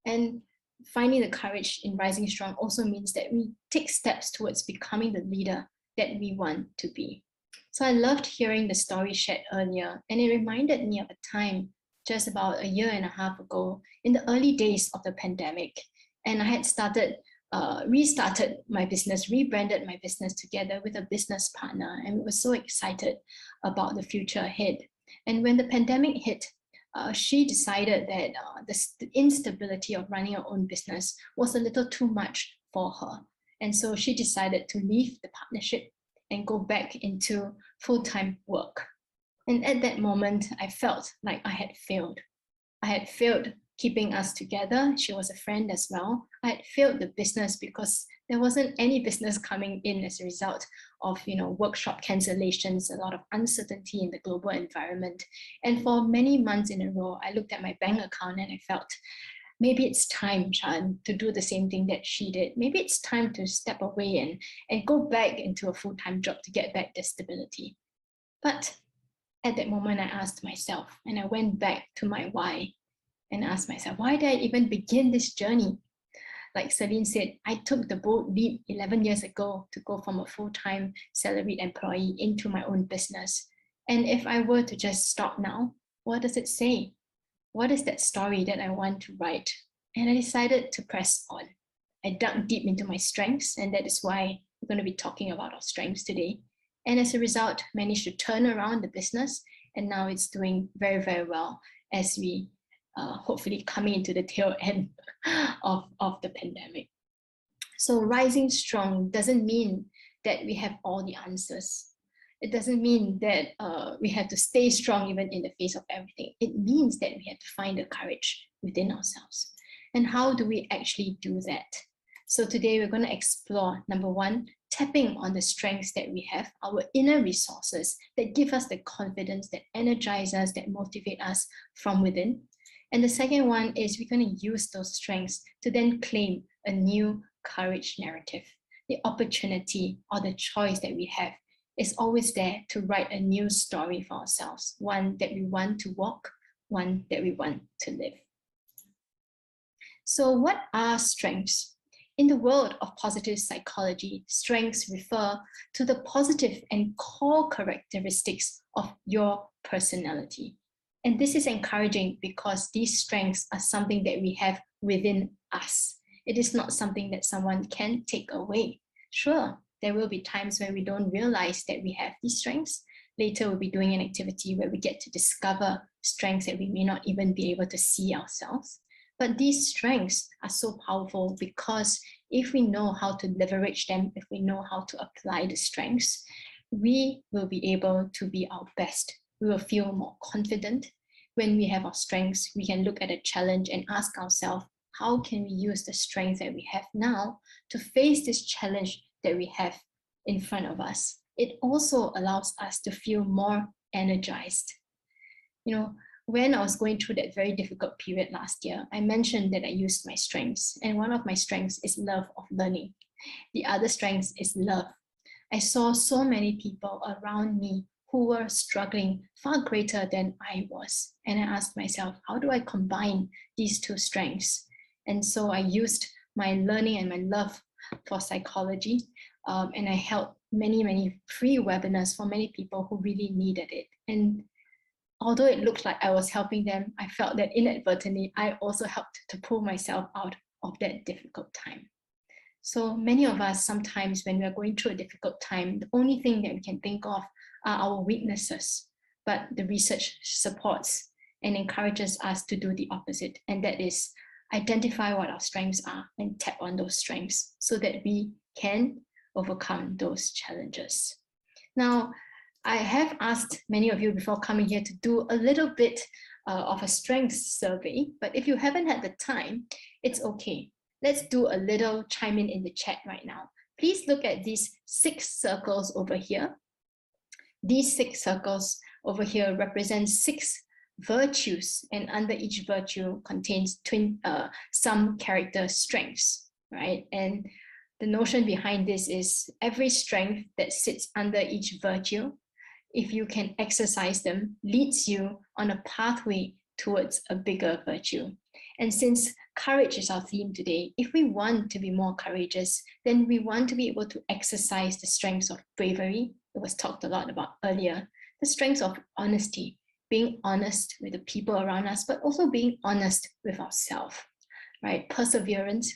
And finding the courage in rising strong also means that we take steps towards becoming the leader that we want to be. So I loved hearing the story shared earlier, and it reminded me of a time just about 1.5 years ago in the early days of the pandemic. And I had restarted my business, rebranded my business together with a business partner, and we were so excited about the future ahead. And when the pandemic hit, she decided that the instability of running her own business was a little too much for her. And so she decided to leave the partnership and go back into full-time work. And at that moment, I felt like I had failed. I had failed keeping us together. She was a friend as well. I had failed the business because there wasn't any business coming in as a result of, workshop cancellations, a lot of uncertainty in the global environment. And for many months in a row, I looked at my bank account and I felt, maybe it's time, Chan, to do the same thing that she did. Maybe it's time to step away and go back into a full-time job to get back the stability. But at that moment, I asked myself, and I went back to my why and asked myself, why did I even begin this journey? Like Celine said, I took the bold leap 11 years ago to go from a full-time salaried employee into my own business. And if I were to just stop now, what does it say? What is that story that I want to write? And I decided to press on. I dug deep into my strengths, and that is why we're going to be talking about our strengths today. And as a result, managed to turn around the business, and now it's doing very, very well as we hopefully coming into the tail end of the pandemic. So rising strong doesn't mean that we have all the answers. It doesn't mean that we have to stay strong even in the face of everything. It means that we have to find the courage within ourselves. And how do we actually do that? So today we're going to explore, number one, tapping on the strengths that we have, our inner resources that give us the confidence, that energize us, that motivate us from within. And the second one is we're going to use those strengths to then claim a new courage narrative. The opportunity or the choice that we have is always there to write a new story for ourselves, one that we want to walk, one that we want to live. So what are strengths? In the world of positive psychology, strengths refer to the positive and core characteristics of your personality. And this is encouraging because these strengths are something that we have within us. It is not something that someone can take away. Sure, there will be times when we don't realize that we have these strengths. Later, we'll be doing an activity where we get to discover strengths that we may not even be able to see ourselves. But these strengths are so powerful because if we know how to leverage them, if we know how to apply the strengths, we will be able to be our best. We will feel more confident. When we have our strengths, we can look at a challenge and ask ourselves, how can we use the strength that we have now to face this challenge that we have in front of us? It also allows us to feel more energized. When I was going through that very difficult period last year, I mentioned that I used my strengths, and one of my strengths is love of learning. The other strength is love. I saw so many people around me who were struggling far greater than I was. And I asked myself, how do I combine these two strengths? And so I used my learning and my love for psychology, and I held many free webinars for many people who really needed it. And although it looked like I was helping them, I felt that inadvertently, I also helped to pull myself out of that difficult time. So many of us, sometimes when we're going through a difficult time, the only thing that we can think of are our weaknesses, but the research supports and encourages us to do the opposite, and that is identify what our strengths are and tap on those strengths so that we can overcome those challenges. Now, I have asked many of you before coming here to do a little bit of a strengths survey, but if you haven't had the time, it's okay. Let's do a little chime in the chat right now. Please look at these 6 circles over here. These 6 circles over here represent 6 virtues, and under each virtue contains some character strengths, right? And the notion behind this is every strength that sits under each virtue, if you can exercise them, leads you on a pathway towards a bigger virtue. And since courage is our theme today, if we want to be more courageous, then we want to be able to exercise the strengths of bravery. It was talked a lot about earlier, the strengths of honesty, being honest with the people around us, but also being honest with ourselves, right? Perseverance,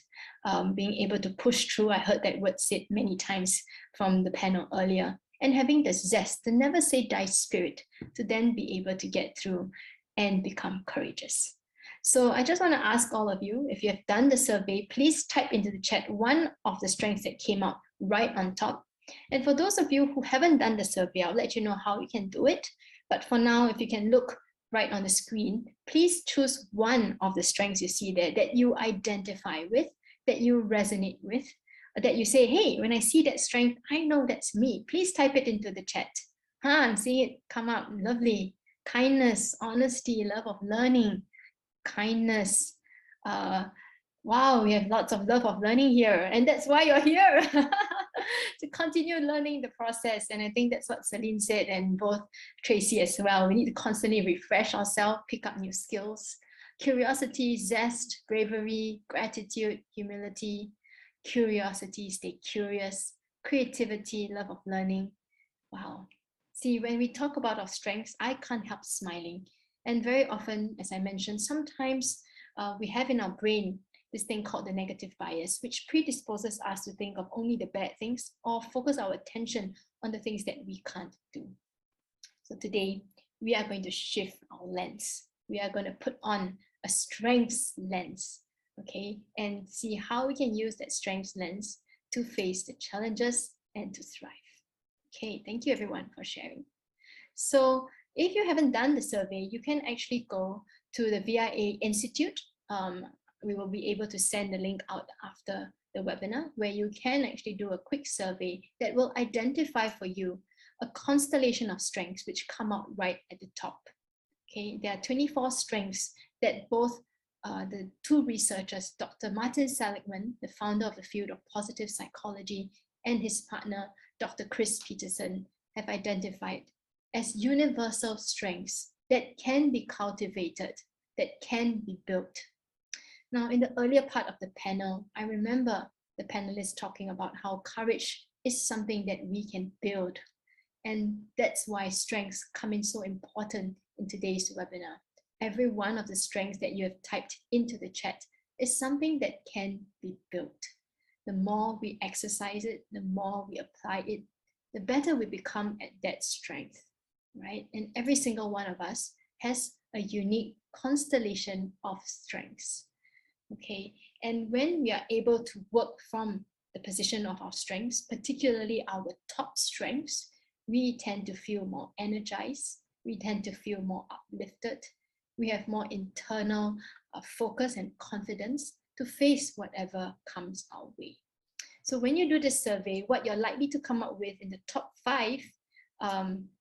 being able to push through. I heard that word said many times from the panel earlier. And having the zest, the never say die spirit, to then be able to get through and become courageous. So I just want to ask all of you, if you have done the survey, please type into the chat one of the strengths that came out right on top. And for those of you who haven't done the survey, I'll let you know how you can do it. But for now, if you can look right on the screen, please choose one of the strengths you see there that you identify with, that you resonate with, that you say, hey, when I see that strength, I know that's me. Please type it into the chat. I'm seeing it come out. Lovely. Kindness, honesty, love of learning, kindness. Wow, we have lots of love of learning here. And that's why you're here, to continue learning the process. And I think that's what Celine said, and both Tracy as well. We need to constantly refresh ourselves, pick up new skills. Curiosity, zest, bravery, gratitude, humility, curiosity, stay curious, creativity, love of learning. Wow. See, when we talk about our strengths, I can't help smiling. And very often, as I mentioned, sometimes we have in our brain this thing called the negative bias, which predisposes us to think of only the bad things or focus our attention on the things that we can't do. So today, we are going to shift our lens. We are going to put on a strengths lens, okay, and see how we can use that strengths lens to face the challenges and to thrive. Okay, thank you everyone for sharing. So if you haven't done the survey, you can actually go to the VIA Institute. We will be able to send the link out after the webinar, where you can actually do a quick survey that will identify for you a constellation of strengths which come out right at the top. Okay, there are 24 strengths that both the 2 researchers, Dr. Martin Seligman, the founder of the field of positive psychology, and his partner, Dr. Chris Peterson, have identified as universal strengths that can be cultivated, that can be built. Now, in the earlier part of the panel, I remember the panelists talking about how courage is something that we can build. And that's why strengths come in so important in today's webinar. Every one of the strengths that you have typed into the chat is something that can be built. The more we exercise it, the more we apply it, the better we become at that strength, right? And every single one of us has a unique constellation of strengths, okay? And when we are able to work from the position of our strengths, particularly our top strengths, we tend to feel more energized, we tend to feel more uplifted, we have more internal focus and confidence to face whatever comes our way. So when you do this survey, what you're likely to come up with in the top 5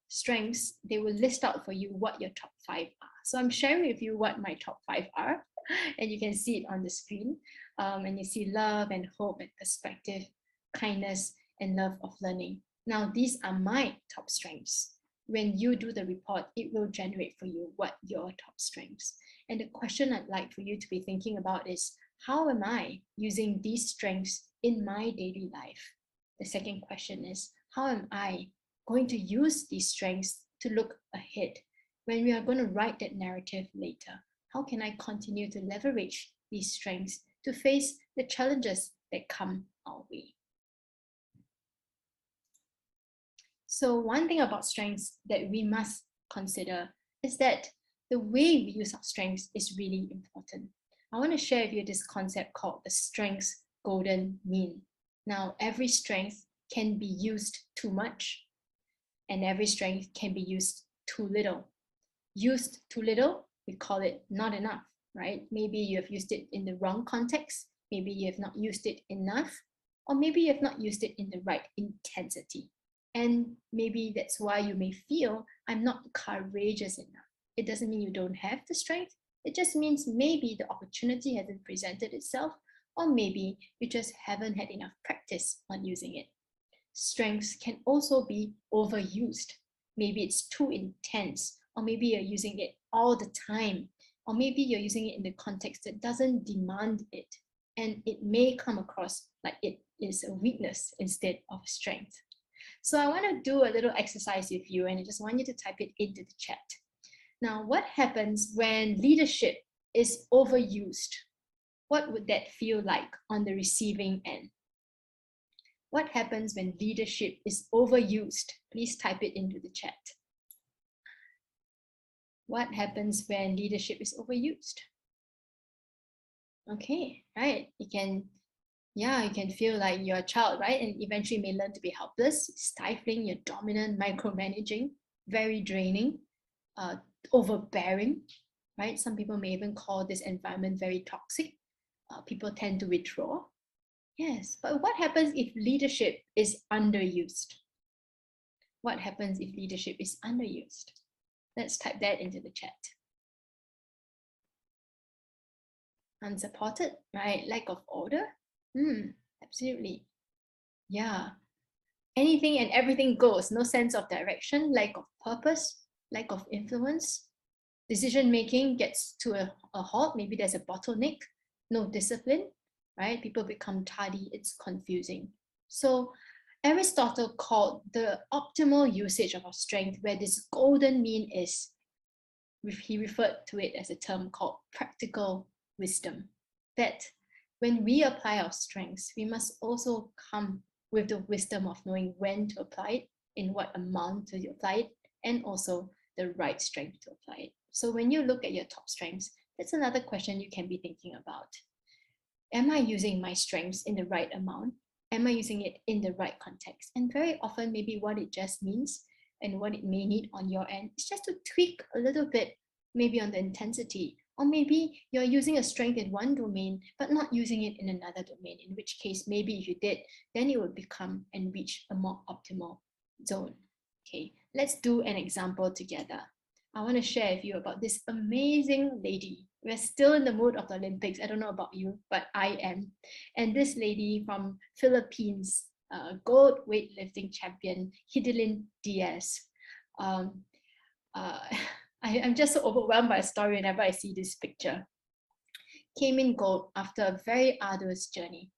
strengths, they will list out for you what your top 5 are. So I'm sharing with you what my top 5 are, and you can see it on the screen. And you see love and hope and perspective, kindness and love of learning. Now, these are my top strengths. when you do the report, it will generate for you what your top strengths. And the question I'd like for you to be thinking about is, how am I using these strengths in my daily life? The second question is, how am I going to use these strengths to look ahead when we are going to write that narrative later? How can I continue to leverage these strengths to face the challenges that come our way? So one thing about strengths that we must consider is that the way we use our strengths is really important. I want to share with you this concept called the strengths golden mean. Now, every strength can be used too much, and every strength can be used too little. Used too little, we call it not enough, right? Maybe you have used it in the wrong context, maybe you have not used it enough, or maybe you have not used it in the right intensity. And maybe that's why you may feel, I'm not courageous enough. It doesn't mean you don't have the strength. It just means maybe the opportunity hasn't presented itself, or maybe you just haven't had enough practice on using it. Strengths can also be overused. Maybe it's too intense, or maybe you're using it all the time, or maybe you're using it in the context that doesn't demand it, and it may come across like it is a weakness instead of a strength. So I want to do a little exercise with you, and I just want you to type it into the chat. Now, what happens when leadership is overused? What would that feel like on the receiving end? What happens when leadership is overused? Please type it into the chat. What happens when leadership is overused? Okay, right. You can feel like you're a child, right? And eventually may learn to be helpless, stifling, you're dominant, micromanaging, very draining, overbearing, right? Some people may even call this environment very toxic. People tend to withdraw. Yes, but what happens if leadership is underused? What happens if leadership is underused? Let's type that into the chat. Unsupported, right? Lack of order? Absolutely. Yeah. Anything and everything goes. No sense of direction, lack of purpose, lack of influence. Decision-making gets to a halt. Maybe there's a bottleneck. No discipline, right? People become tardy. It's confusing. So Aristotle called the optimal usage of our strength, where this golden mean is, he referred to it as a term called practical wisdom. That when we apply our strengths, we must also come with the wisdom of knowing when to apply it, in what amount to apply it, and also the right strength to apply it. So when you look at your top strengths, that's another question you can be thinking about. Am I using my strengths in the right amount? Am I using it in the right context? And very often, maybe what it just means and what it may need on your end is just to tweak a little bit, maybe on the intensity, or maybe you're using a strength in one domain, but not using it in another domain, in which case, maybe if you did, then it would become and reach a more optimal zone. Okay, let's do an example together. I want to share with you about this amazing lady. We're still in the mood of the Olympics. I don't know about you, but I am. And this lady from Philippines, gold weightlifting champion, Hidilyn Diaz. I'm just so overwhelmed by a story whenever I see this picture. Came in gold after a very arduous journey.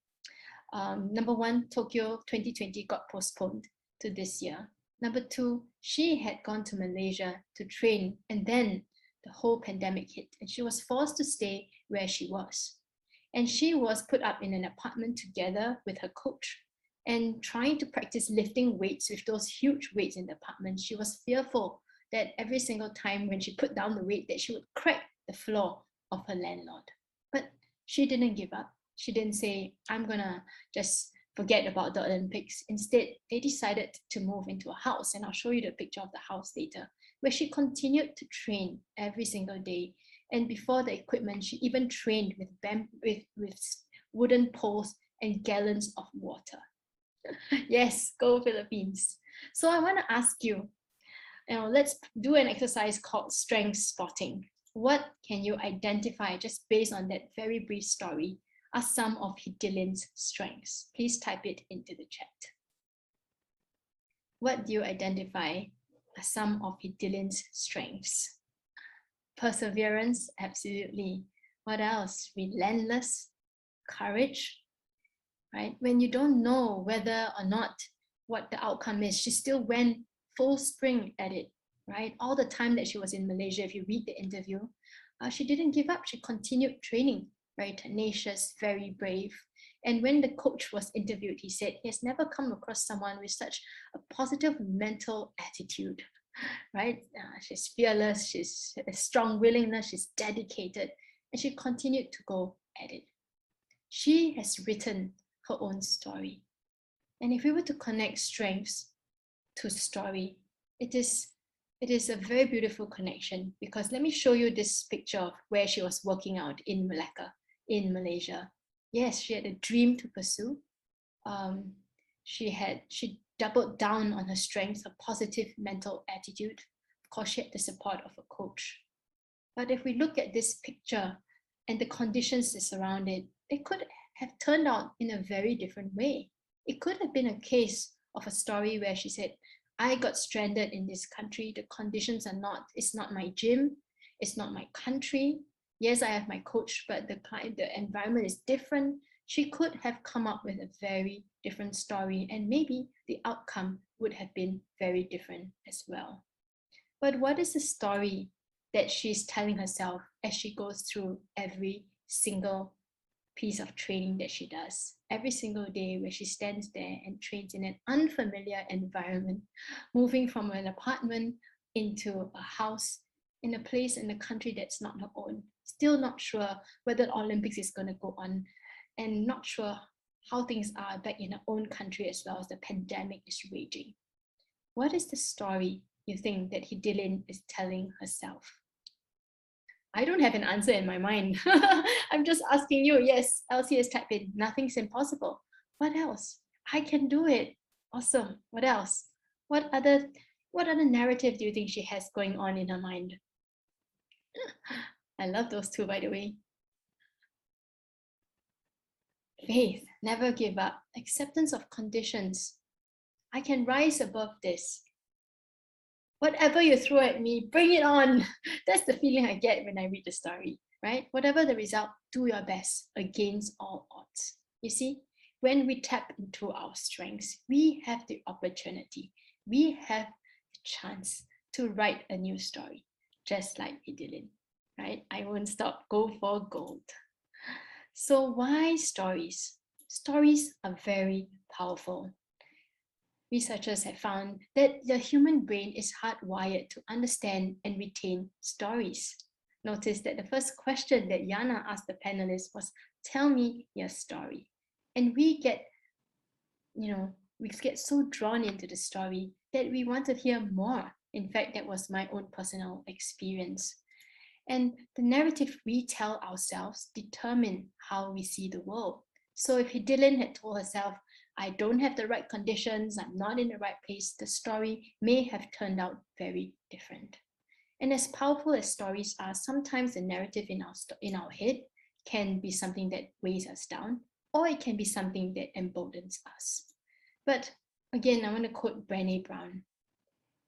Number one, Tokyo 2020 got postponed to this year. Number two, she had gone to Malaysia to train, and then the whole pandemic hit, and she was forced to stay where she was. And she was put up in an apartment together with her coach, and trying to practice lifting weights with those huge weights in the apartment. She was fearful that every single time when she put down the weight, that she would crack the floor of her landlord. But she didn't give up. She didn't say, I'm gonna just forget about the Olympics. Instead, they decided to move into a house, and I'll show you the picture of the house later, where she continued to train every single day. And before the equipment, she even trained with wooden poles and gallons of water. Yes, go Philippines. So I want to ask you, let's do an exercise called strength spotting. What can you identify just based on that very brief story are some of Hidilyn's strengths? Please type it into the chat. What do you identify are some of Dylan's strengths. Perseverance, absolutely. What else? Relentless courage, right? When you don't know whether or not what the outcome is, she still went full spring at it, right? All the time that she was in Malaysia, if you read the interview, she didn't give up. She continued training, very tenacious, very brave. And when the coach was interviewed, he said he has never come across someone with such a positive mental attitude, right? She's fearless, she's a strong willingness, she's dedicated, and she continued to go at it. She has written her own story. And if we were to connect strengths to story, it is a very beautiful connection, because let me show you this picture of where she was working out in Malacca, in Malaysia. Yes, she had a dream to pursue. She doubled down on her strengths, a positive mental attitude. Of course, she had the support of a coach. But if we look at this picture and the conditions that surround it, it could have turned out in a very different way. It could have been a case of a story where she said, I got stranded in this country. The conditions are not, it's not my gym, it's not my country. Yes, I have my coach, but the environment is different. She could have come up with a very different story, and maybe the outcome would have been very different as well. But what is the story that she's telling herself as she goes through every single piece of training that she does, every single day where she stands there and trains in an unfamiliar environment, moving from an apartment into a house in a place in a country that's not her own, still not sure whether the Olympics is going to go on, and not sure how things are back in her own country as well as the pandemic is raging. What is the story you think that Dylan is telling herself? I don't have an answer in my mind. I'm just asking you. Yes, Elsie has typed in, nothing's impossible. What else? I can do it. Awesome. What else? What other narrative do you think she has going on in her mind? I love those two, by the way. Faith, never give up. Acceptance of conditions. I can rise above this. Whatever you throw at me, bring it on. That's the feeling I get when I read the story, right? Whatever the result, do your best against all odds. You see, when we tap into our strengths, we have the opportunity, we have the chance to write a new story, just like Dylan, right? I won't stop, go for gold. So why stories? Stories are very powerful. Researchers have found that the human brain is hardwired to understand and retain stories. Notice that the first question that Yana asked the panelists was, tell me your story. And we get so drawn into the story that we want to hear more. In fact, that was my own personal experience. And the narrative we tell ourselves determine how we see the world. So if Dylan had told herself, I don't have the right conditions, I'm not in the right place, the story may have turned out very different. And as powerful as stories are, sometimes the narrative in our head can be something that weighs us down, or it can be something that emboldens us. But again, I want to quote Brené Brown.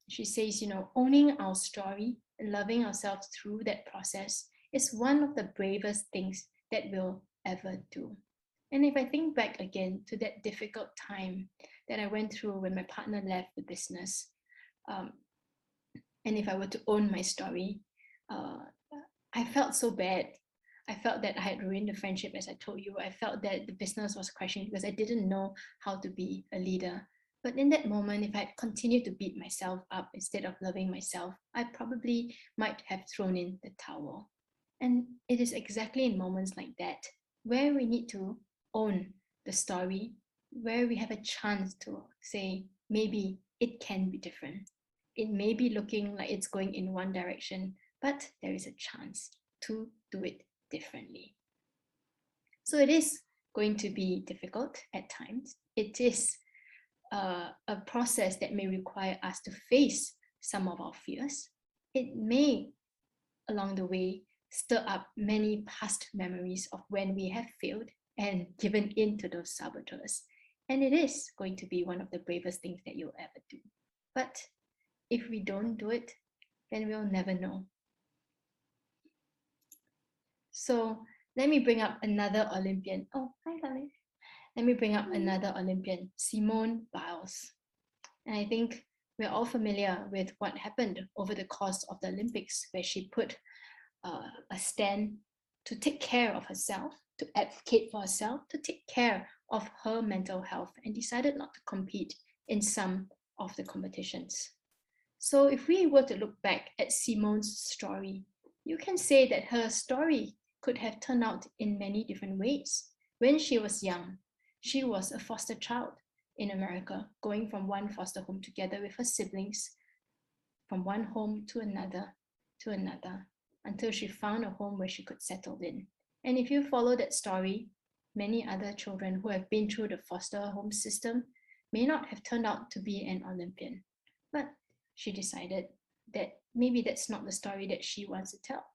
She says, owning our story and loving ourselves through that process is one of the bravest things that we'll ever do. And if I think back again to that difficult time that I went through when my partner left the business, and if I were to own my story, I felt so bad. I felt that I had ruined the friendship, as I told you. I felt that the business was crashing because I didn't know how to be a leader. But in that moment, if I had continued to beat myself up instead of loving myself, I probably might have thrown in the towel. And it is exactly in moments like that where we need to own the story, where we have a chance to say, maybe it can be different. It may be looking like it's going in one direction, but there is a chance to do it differently. So it is going to be difficult at times. It is a process that may require us to face some of our fears. It may, along the way, stir up many past memories of when we have failed and given in to those saboteurs. And it is going to be one of the bravest things that you'll ever do. But if we don't do it, then we'll never know. So let me bring up another Olympian. Oh, hi, darling. Let me bring up another Olympian, Simone Biles. And I think we're all familiar with what happened over the course of the Olympics, where she put a stand to take care of herself, to advocate for herself, to take care of her mental health, and decided not to compete in some of the competitions. So if we were to look back at Simone's story, you can say that her story could have turned out in many different ways. When she was young, she was a foster child in America, going from one foster home together with her siblings, from one home to another, until she found a home where she could settle in. And if you follow that story, many other children who have been through the foster home system may not have turned out to be an Olympian. But she decided that maybe that's not the story that she wants to tell.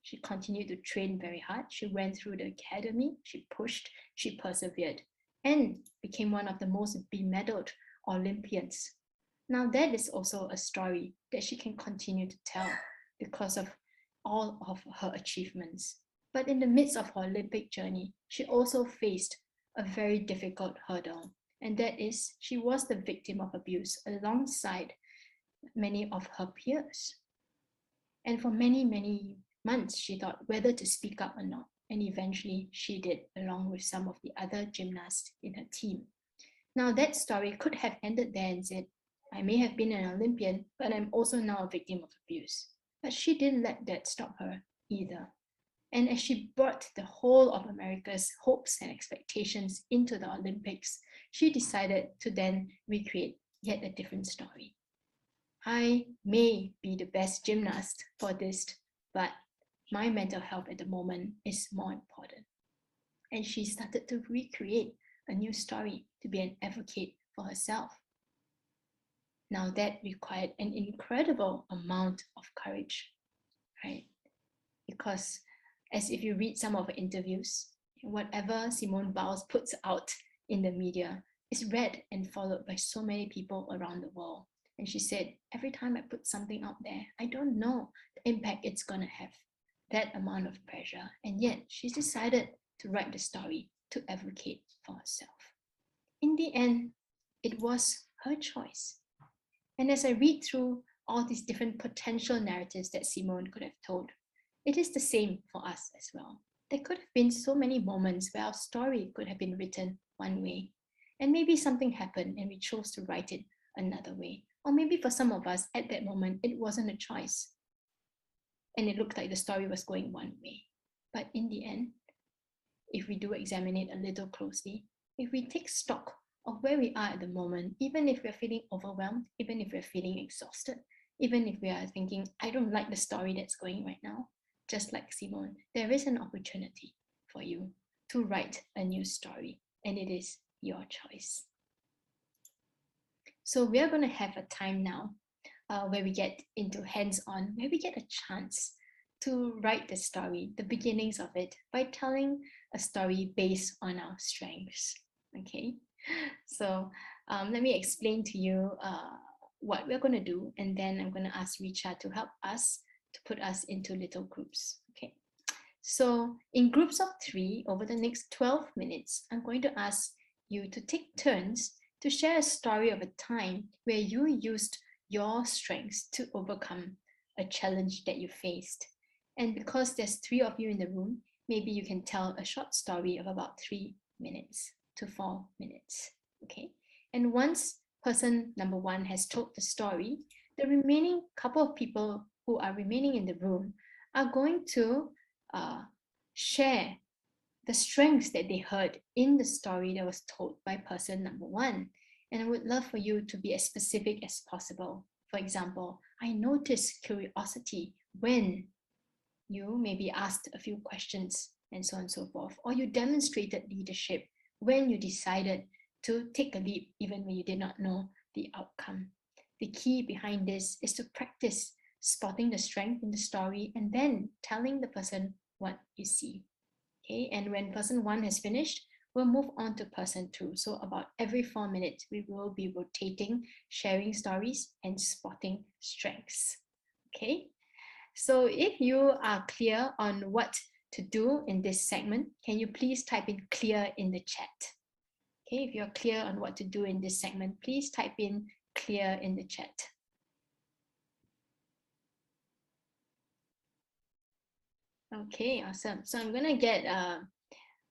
She continued to train very hard. She went through the academy, she pushed, she persevered, and became one of the most bemedaled Olympians. Now that is also a story that she can continue to tell because of all of her achievements. But in the midst of her Olympic journey, she also faced a very difficult hurdle, and that is she was the victim of abuse alongside many of her peers. And for many, many months, she thought whether to speak up or not. And eventually she did, along with some of the other gymnasts in her team. Now that story could have ended there and said, I may have been an Olympian, but I'm also now a victim of abuse. But she didn't let that stop her either. And as she brought the whole of America's hopes and expectations into the Olympics, she decided to then recreate yet a different story. I may be the best gymnast for this, but my mental health at the moment is more important. And she started to recreate a new story to be an advocate for herself. Now that required an incredible amount of courage, right? Because as if you read some of her interviews, whatever Simone Biles puts out in the media is read and followed by so many people around the world. And she said, every time I put something out there, I don't know the impact it's going to have, that amount of pressure. And yet she's decided to write the story to advocate for herself. In the end, it was her choice. And as I read through all these different potential narratives that Simone could have told, it is the same for us as well. There could have been so many moments where our story could have been written one way, and maybe something happened and we chose to write it another way. Or maybe for some of us at that moment, it wasn't a choice. And it looked like the story was going one way. But in the end, if we do examine it a little closely, if we take stock of where we are at the moment, even if we're feeling overwhelmed, even if we're feeling exhausted, even if we are thinking, I don't like the story that's going right now, just like Simone, there is an opportunity for you to write a new story, and it is your choice. So we are going to have a time now where we get into hands-on, where we get a chance to write the story, the beginnings of it, by telling a story based on our strengths. Okay, so let me explain to you what we're going to do, and then I'm going to ask Richa to help us to put us into little groups. Okay, so in groups of 3 over the next 12 minutes, I'm going to ask you to take turns to share a story of a time where you used your strengths to overcome a challenge that you faced. And because there's 3 of you in the room, maybe you can tell a short story of about 3 minutes to 4 minutes. Okay, and once person number 1 has told the story, the remaining couple of people who are remaining in the room are going to share the strengths that they heard in the story that was told by person number 1. And I would love for you to be as specific as possible. For example, I noticed curiosity when you maybe asked a few questions and so on and so forth, or you demonstrated leadership when you decided to take a leap even when you did not know the outcome. The key behind this is to practice spotting the strength in the story and then telling the person what you see. Okay, and when person 1 has finished, We'll move on to person 2. So about every 4 minutes, we will be rotating, sharing stories and spotting strengths. Okay, so if you are clear on what to do in this segment, can you please type in clear in the chat? Okay, if you're clear on what to do in this segment, please type in clear in the chat. Okay, awesome. So I'm gonna get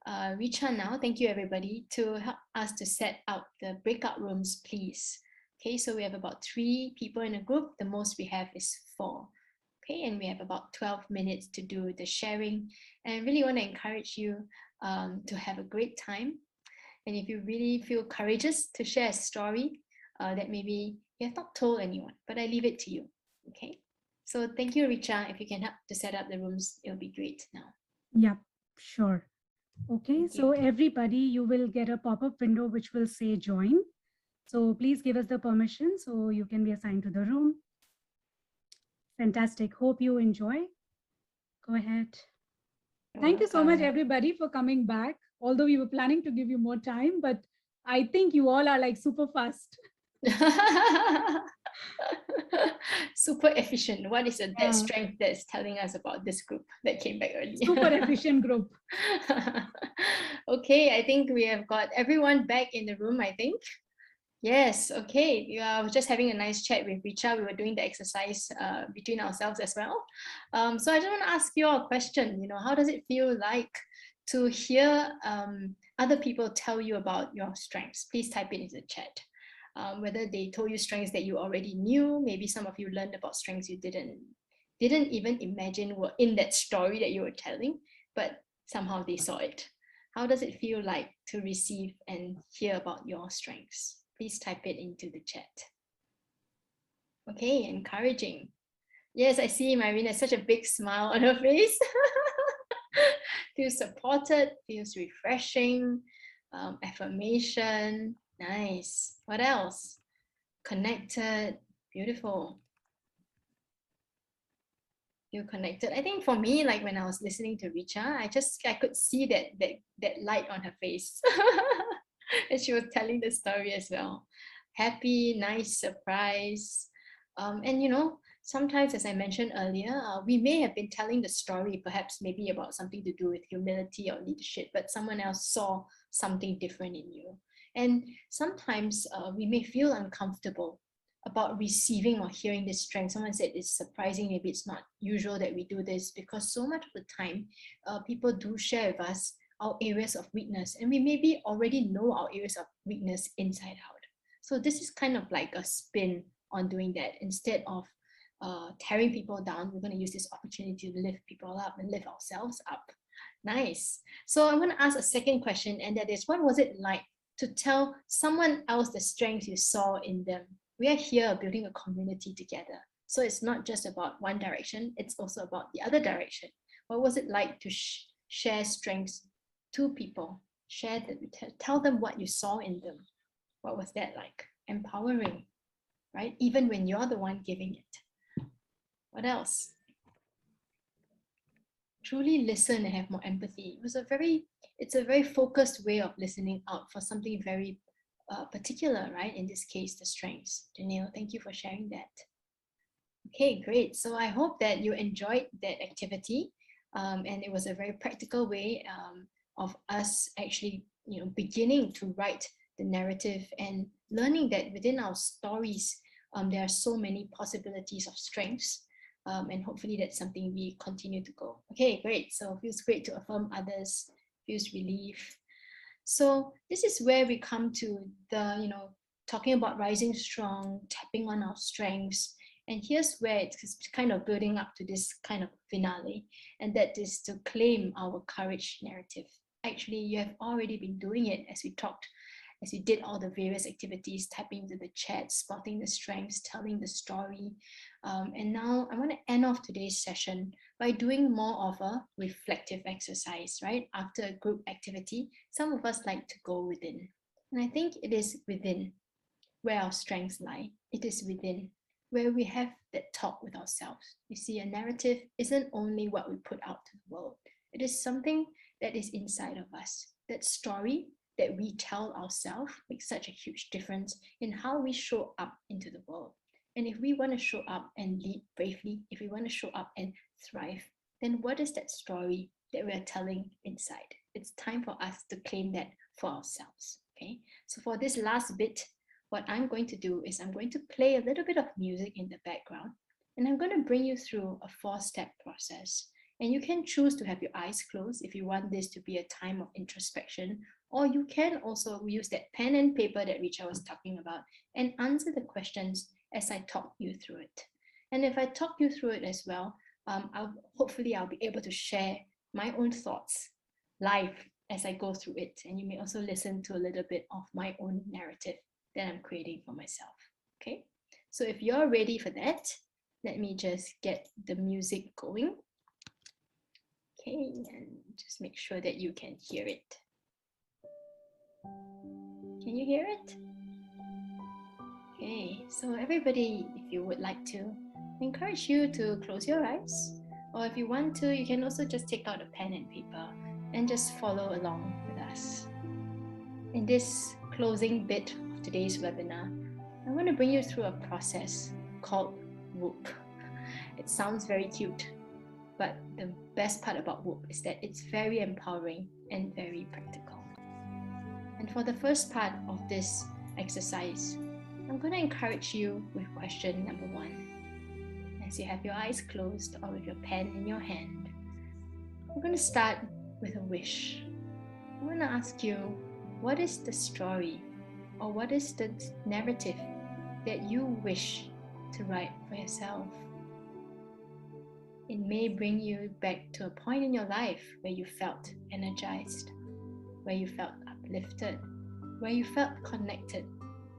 Richa now. Thank you everybody to help us to set out the breakout rooms, please. Okay, so we have about 3 people in a group. The most we have is 4. Okay, and we have about 12 minutes to do the sharing. And I really want to encourage you to have a great time. And if you really feel courageous to share a story that maybe you have not told anyone, but I leave it to you. Okay, so thank you, Richa. If you can help to set up the rooms, it'll be great now. Yeah, sure. Okay, Thank so you. everybody, you will get a pop-up window which will say join. So please give us the permission so you can be assigned to the room. Fantastic. Hope you enjoy. Go ahead. Thank you so much, everybody, for coming back. Although we were planning to give you more time, but I think you all are like super fast. Super efficient. What is that strength that's telling us about this group that came back early? Super efficient group. Okay, I think we have got everyone back in the room, I think. Yes, okay. I was just having a nice chat with Richa. We were doing the exercise between ourselves as well. So I just want to ask you all a question. How does it feel like to hear other people tell you about your strengths? Please type it in the chat. Whether they told you strengths that you already knew, maybe some of you learned about strengths you didn't even imagine were in that story that you were telling, but somehow they saw it. How does it feel like to receive and hear about your strengths? Please type it into the chat. Okay, encouraging. Yes, I see Marina, such a big smile on her face. Feels supported, feels refreshing, affirmation, nice. What else? Connected, beautiful. Feel connected. I think for me, like when I was listening to Richa, I could see that light on her face. And she was telling the story as well. Happy, nice surprise. And sometimes, as I mentioned earlier, we may have been telling the story, perhaps maybe about something to do with humility or leadership, but someone else saw something different in you. And sometimes we may feel uncomfortable about receiving or hearing this strength. Someone said it's surprising, maybe it's not usual that we do this, because so much of the time, people do share with us our areas of weakness, and we maybe already know our areas of weakness inside out. So this is kind of like a spin on doing that. Instead of tearing people down, we're going to use this opportunity to lift people up and lift ourselves up. Nice. So I'm going to ask a second question, and that is, what was it like to tell someone else the strengths you saw in them? We are here building a community together. So it's not just about one direction, it's also about the other direction. What was it like to share strengths to people? Tell them what you saw in them. What was that like? Empowering, right? Even when you're the one giving it. What else? Truly listen and have more empathy. It's a very focused way of listening out for something very particular, right? In this case, the strengths. Janelle, thank you for sharing that. Okay, great. So I hope that you enjoyed that activity, and it was a very practical way of us actually, beginning to write the narrative and learning that within our stories, there are so many possibilities of strengths, and hopefully that's something we continue to go. Okay, great. So it feels great to affirm others, feels relief. So this is where we come to the, talking about rising strong, tapping on our strengths. And here's where it's kind of building up to this kind of finale, and that is to claim our courage narrative. Actually, you have already been doing it as we did all the various activities, tapping into the chat, spotting the strengths, telling the story. And now I want to end off today's session by doing more of a reflective exercise, right? After a group activity, some of us like to go within. And I think it is within where our strengths lie. It is within where we have that talk with ourselves. You see, a narrative isn't only what we put out to the world. It is something that is inside of us that story that we tell ourselves makes such a huge difference in how we show up into the world. And if we want to show up and lead bravely, if we want to show up and thrive, then what is that story that we are telling inside? It's time for us to claim that for ourselves. Okay, so for this last bit, what I'm going to do is I'm going to play a little bit of music in the background, and I'm going to bring you through a 4-step process. And you can choose to have your eyes closed if you want this to be a time of introspection, or you can also use that pen and paper that Richa was talking about and answer the questions as I talk you through it. And if I talk you through it as well, hopefully I'll be able to share my own thoughts live as I go through it. And you may also listen to a little bit of my own narrative that I'm creating for myself. Okay, so if you're ready for that, let me just get the music going. Okay, and just make sure that you can hear it. Can you hear it? Okay, so everybody, if you would like to, I encourage you to close your eyes, or if you want to, you can also just take out a pen and paper and just follow along with us. In this closing bit of today's webinar, I want to bring you through a process called WHOOP. It sounds very cute, but the best part about WHOOP is that it's very empowering and very practical. And for the first part of this exercise, I'm going to encourage you with question number 1. As you have your eyes closed or with your pen in your hand, we're going to start with a wish. I want to ask you, what is the story or what is the narrative that you wish to write for yourself? It may bring you back to a point in your life where you felt energized, where you felt uplifted, where you felt connected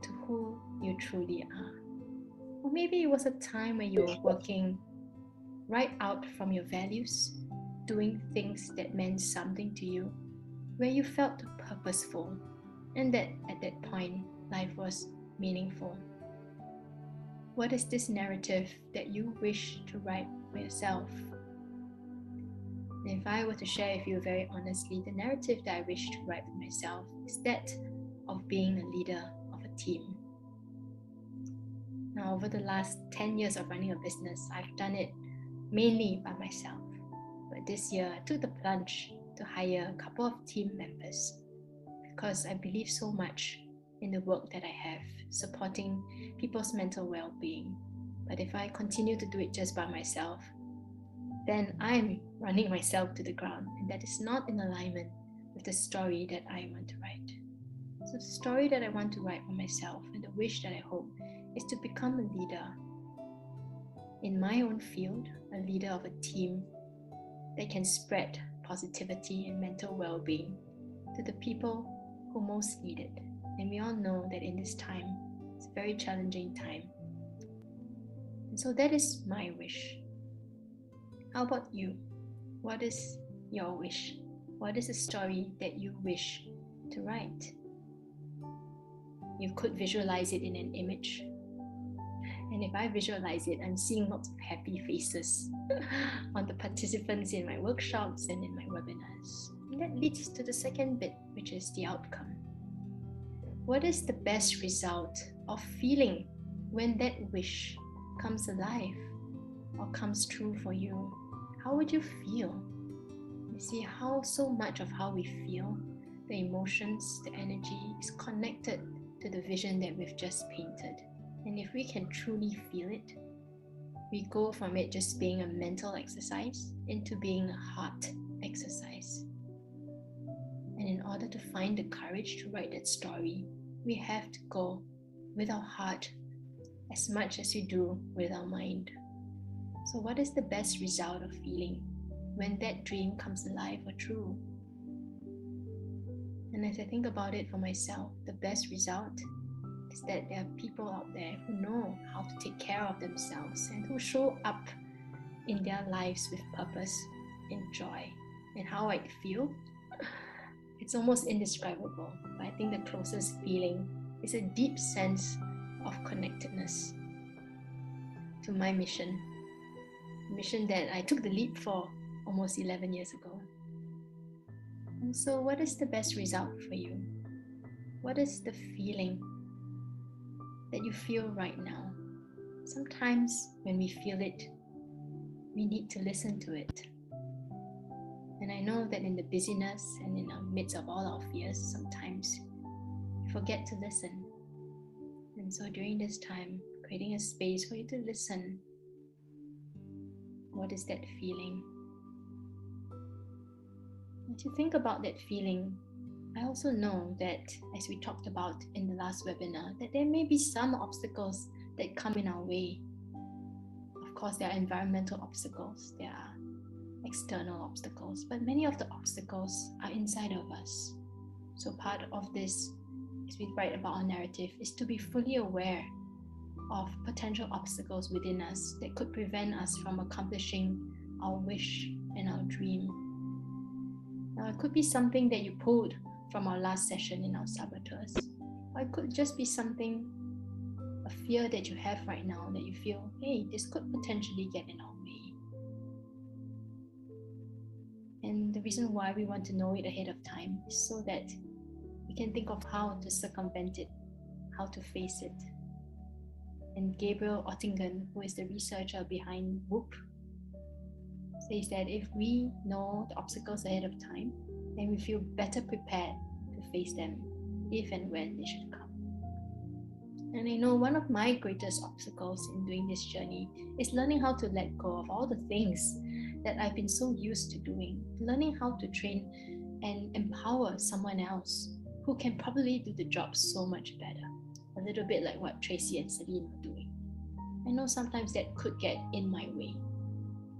to who you truly are. Or maybe it was a time when you were working right out from your values, doing things that meant something to you, where you felt purposeful, and that at that point, life was meaningful. What is this narrative that you wish to write for yourself? And if I were to share with you very honestly, the narrative that I wish to write for myself is that of being a leader of a team. Now, over the last 10 years of running a business, I've done it mainly by myself. But this year, I took the plunge to hire a couple of team members because I believe so much in the work that I have, supporting people's mental well-being. But if I continue to do it just by myself, then I'm running myself to the ground, and that is not in alignment with the story that I want to write. So the story that I want to write for myself and the wish that I hope is to become a leader in my own field, a leader of a team that can spread positivity and mental well-being to the people who most need it. And we all know that in this time, it's a very challenging time. And so that is my wish. How about you? What is your wish? What is a story that you wish to write? You could visualize it in an image. And if I visualize it, I'm seeing lots of happy faces on the participants in my workshops and in my webinars. And that leads to the second bit, which is the outcome. What is the best result of feeling when that wish comes alive or comes true for you? How would you feel? You see how so much of how we feel, the emotions, the energy is connected to the vision that we've just painted. And if we can truly feel it, we go from it just being a mental exercise into being a heart exercise. And in order to find the courage to write that story, we have to go with our heart as much as we do with our mind. So what is the best result of feeling when that dream comes alive or true? And as I think about it for myself, the best result is that there are people out there who know how to take care of themselves and who show up in their lives with purpose and joy. And how I feel, it's almost indescribable. But I think the closest feeling is a deep sense of connectedness to my mission. A mission that I took the leap for almost 11 years ago. And so what is the best result for you? What is the feeling that you feel right now? Sometimes when we feel it, we need to listen to it. And I know that in the busyness and in the midst of all our fears, sometimes we forget to listen. And so during this time, creating a space for you to listen. What is that feeling? And to think about that feeling, I also know that, as we talked about in the last webinar, that there may be some obstacles that come in our way. Of course, there are environmental obstacles, there are external obstacles, but many of the obstacles are inside of us. So part of this, as we write about our narrative, is to be fully aware of potential obstacles within us that could prevent us from accomplishing our wish and our dream. Now, it could be something that you pulled from our last session in our saboteurs, or it could just be something, a fear that you have right now that you feel, hey, this could potentially get in our way. And the reason why we want to know it ahead of time is so that we can think of how to circumvent it, how to face it. And Gabriel Oettingen, who is the researcher behind WHOOP, says that if we know the obstacles ahead of time, then we feel better prepared to face them if and when they should come. And I know one of my greatest obstacles in doing this journey is learning how to let go of all the things that I've been so used to doing, learning how to train and empower someone else who can probably do the job so much better. A little bit like what Tracy and Celine are doing. I know sometimes that could get in my way.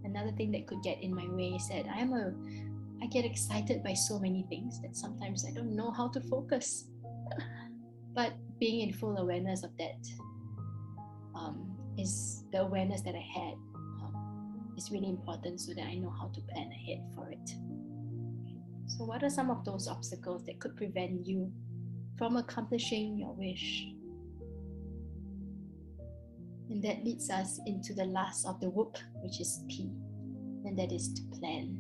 Another thing that could get in my way is that I get excited by so many things that sometimes I don't know how to focus. But being in full awareness of that is the awareness that I had. Is really important so that I know how to plan ahead for it. So what are some of those obstacles that could prevent you from accomplishing your wish? And that leads us into the last of the WHOOP, which is P, and that is to plan.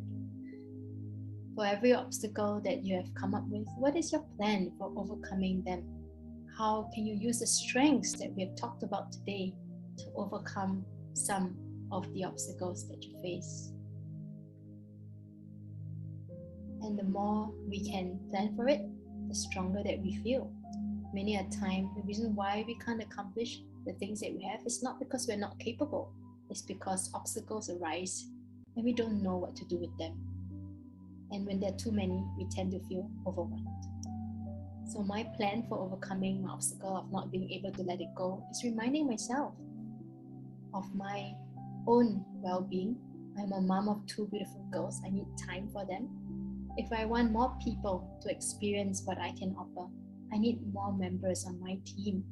For every obstacle that you have come up with, what is your plan for overcoming them? How can you use the strengths that we have talked about today to overcome some of the obstacles that you face? And the more we can plan for it, the stronger that we feel. Many a time, the reason why we can't accomplish the things that we have is not because we're not capable. It's because obstacles arise and we don't know what to do with them. And when there are too many, we tend to feel overwhelmed. So my plan for overcoming my obstacle of not being able to let it go is reminding myself of my own well-being. I'm a mom of 2 beautiful girls. I need time for them. If I want more people to experience what I can offer, I need more members on my team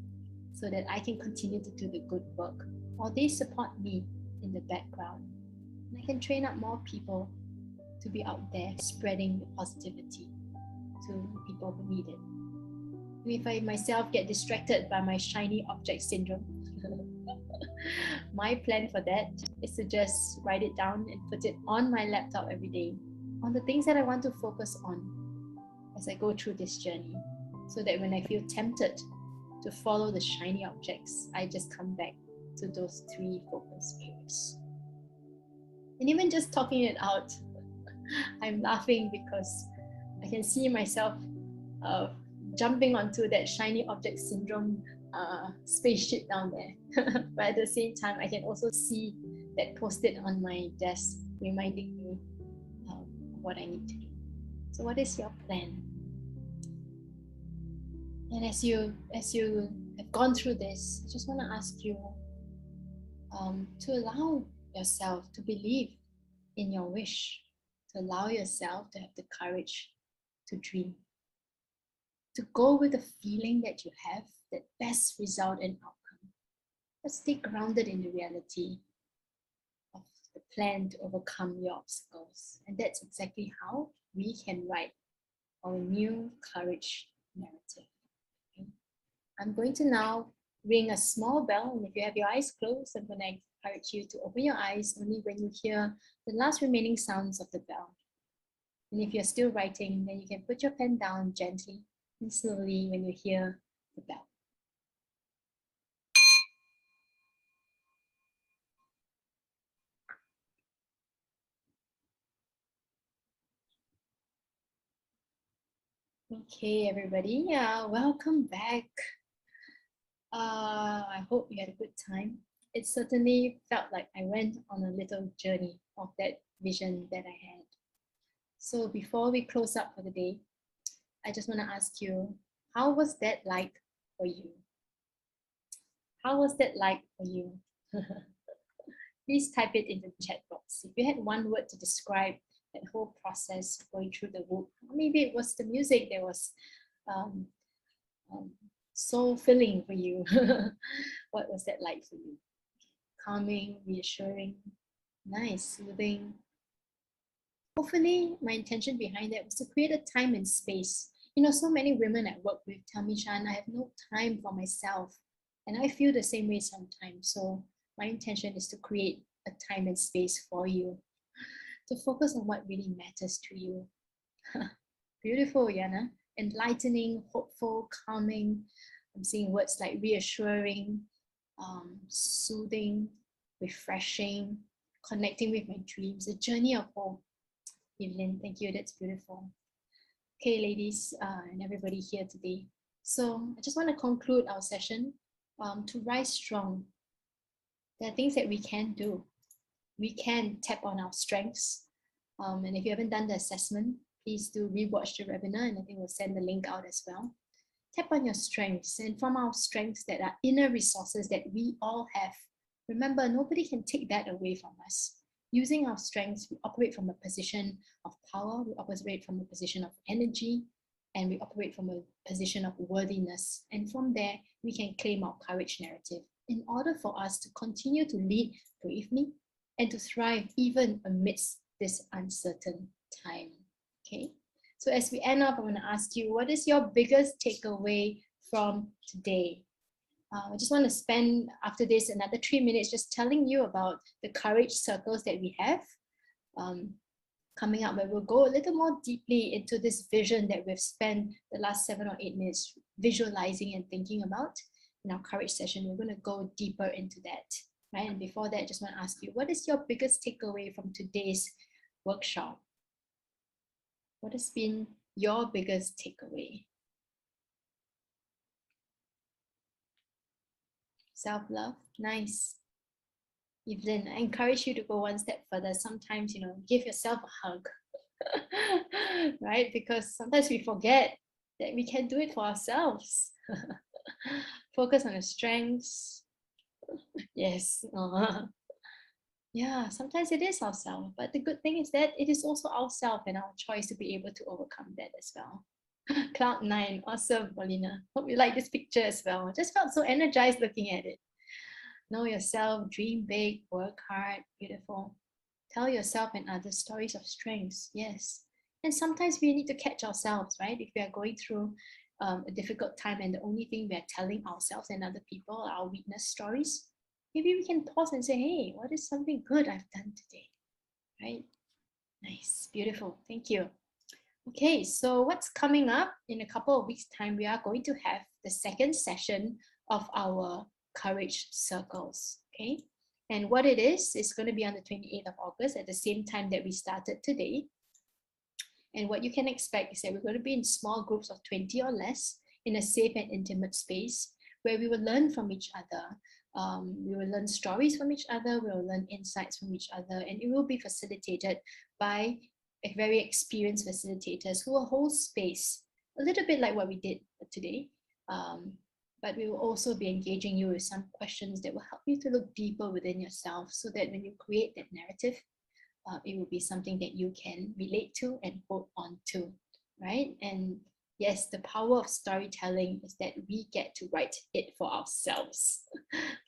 so that I can continue to do the good work while they support me in the background. And I can train up more people to be out there spreading the positivity to people who need it. And if I myself get distracted by my shiny object syndrome, my plan for that is to just write it down and put it on my laptop every day on the things that I want to focus on as I go through this journey, so that when I feel tempted to follow the shiny objects, I just come back to those 3 focus areas. And even just talking it out, I'm laughing because I can see myself jumping onto that shiny object syndrome spaceship down there. But at the same time, I can also see that post-it on my desk reminding me what I need to do. So what is your plan? And as you have gone through this, I just want to ask you to allow yourself to believe in your wish, to allow yourself to have the courage to dream, to go with the feeling that you have that best result and outcome. But stay grounded in the reality of the plan to overcome your obstacles. And that's exactly how we can write our new courage narrative. Okay? I'm going to now ring a small bell, and if you have your eyes closed, I'm going to encourage you to open your eyes only when you hear the last remaining sounds of the bell. And if you're still writing, then you can put your pen down gently and slowly when you hear the bell. Okay, everybody, welcome back. I hope you had a good time. It certainly felt like I went on a little journey of that vision that I had. So before we close up for the day, I just want to ask you, how was that like for you? How was that like for you? Please type it in the chat box. If you had one word to describe that whole process going through the book, maybe it was the music that was um, so filling for you. What was that like for you? Calming, reassuring, nice, soothing. Hopefully, my intention behind that was to create a time and space. You know, so many women I work with tell me, Shan, I have no time for myself. And I feel the same way sometimes. So my intention is to create a time and space for you to focus on what really matters to you. Beautiful, Yana. Enlightening, hopeful, calming. I'm seeing words like reassuring, soothing, refreshing, connecting with my dreams, a journey of hope. Evelyn, thank you. That's beautiful. Okay, ladies and everybody here today. So I just want to conclude our session to rise strong. There are things that we can do. We can tap on our strengths. And if you haven't done the assessment, please do rewatch the webinar, and I think we'll send the link out as well. Tap on your strengths, and from our strengths that are inner resources that we all have. Remember, nobody can take that away from us. Using our strengths, we operate from a position of power, we operate from a position of energy, and we operate from a position of worthiness. And from there, we can claim our courage narrative in order for us to continue to lead bravely and to thrive even amidst this uncertain time. Okay, so as we end up, I want to ask you, what is your biggest takeaway from today? I just want to spend after this another 3 minutes just telling you about the courage circles that we have coming up, where we'll go a little more deeply into this vision that we've spent the last 7 or 8 minutes visualizing and thinking about. In our courage session, we're going to go deeper into that. Right? And before that, I just want to ask you, what is your biggest takeaway from today's workshop? What has been your biggest takeaway? Self-love, nice. Evelyn, I encourage you to go one step further. Sometimes, you know, give yourself a hug, right? Because sometimes we forget that we can do it for ourselves. Focus on your strengths. Yes. Yeah, sometimes it is ourselves, but the good thing is that it is also ourselves and our choice to be able to overcome that as well. Cloud9, awesome, Paulina. Hope you like this picture as well. Just felt so energized looking at it. Know yourself, dream big, work hard, beautiful. Tell yourself and others stories of strengths, yes. And sometimes we need to catch ourselves, right? If we are going through a difficult time and the only thing we are telling ourselves and other people are our weakness stories, maybe we can pause and say, hey, what is something good I've done today, right? Nice, beautiful, thank you. Okay, so what's coming up in a couple of weeks' time, we are going to have the second session of our courage circles, okay? And what it is going to be on the 28th of August at the same time that we started today. And what you can expect is that we're going to be in small groups of 20 or less in a safe and intimate space where we will learn from each other. We will learn stories from each other, we will learn insights from each other, and it will be facilitated by very experienced facilitators who will hold space, a little bit like what we did today. But we will also be engaging you with some questions that will help you to look deeper within yourself so that when you create that narrative, it will be something that you can relate to and hold on to, right? And yes, the power of storytelling is that we get to write it for ourselves.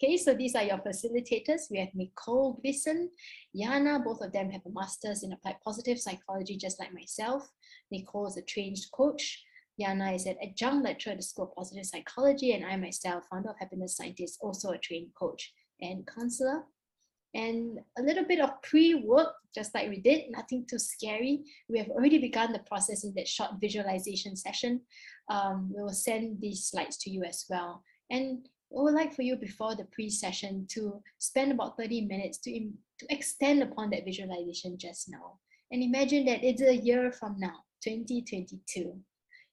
Okay, so these are your facilitators. We have Nicole Gleason, Yana, both of them have a master's in applied positive psychology, just like myself. Nicole is a trained coach. Yana is an adjunct lecturer at the School of Positive Psychology, and I myself, founder of Happiness Scientist, also a trained coach and counselor. and a little bit of pre-work, just like we did, nothing too scary. We have already begun the process in that short visualization session. We will send these slides to you as well. And we would like for you before the pre-session to spend about 30 minutes to extend upon that visualization just now. And imagine that it's a year from now, 2022,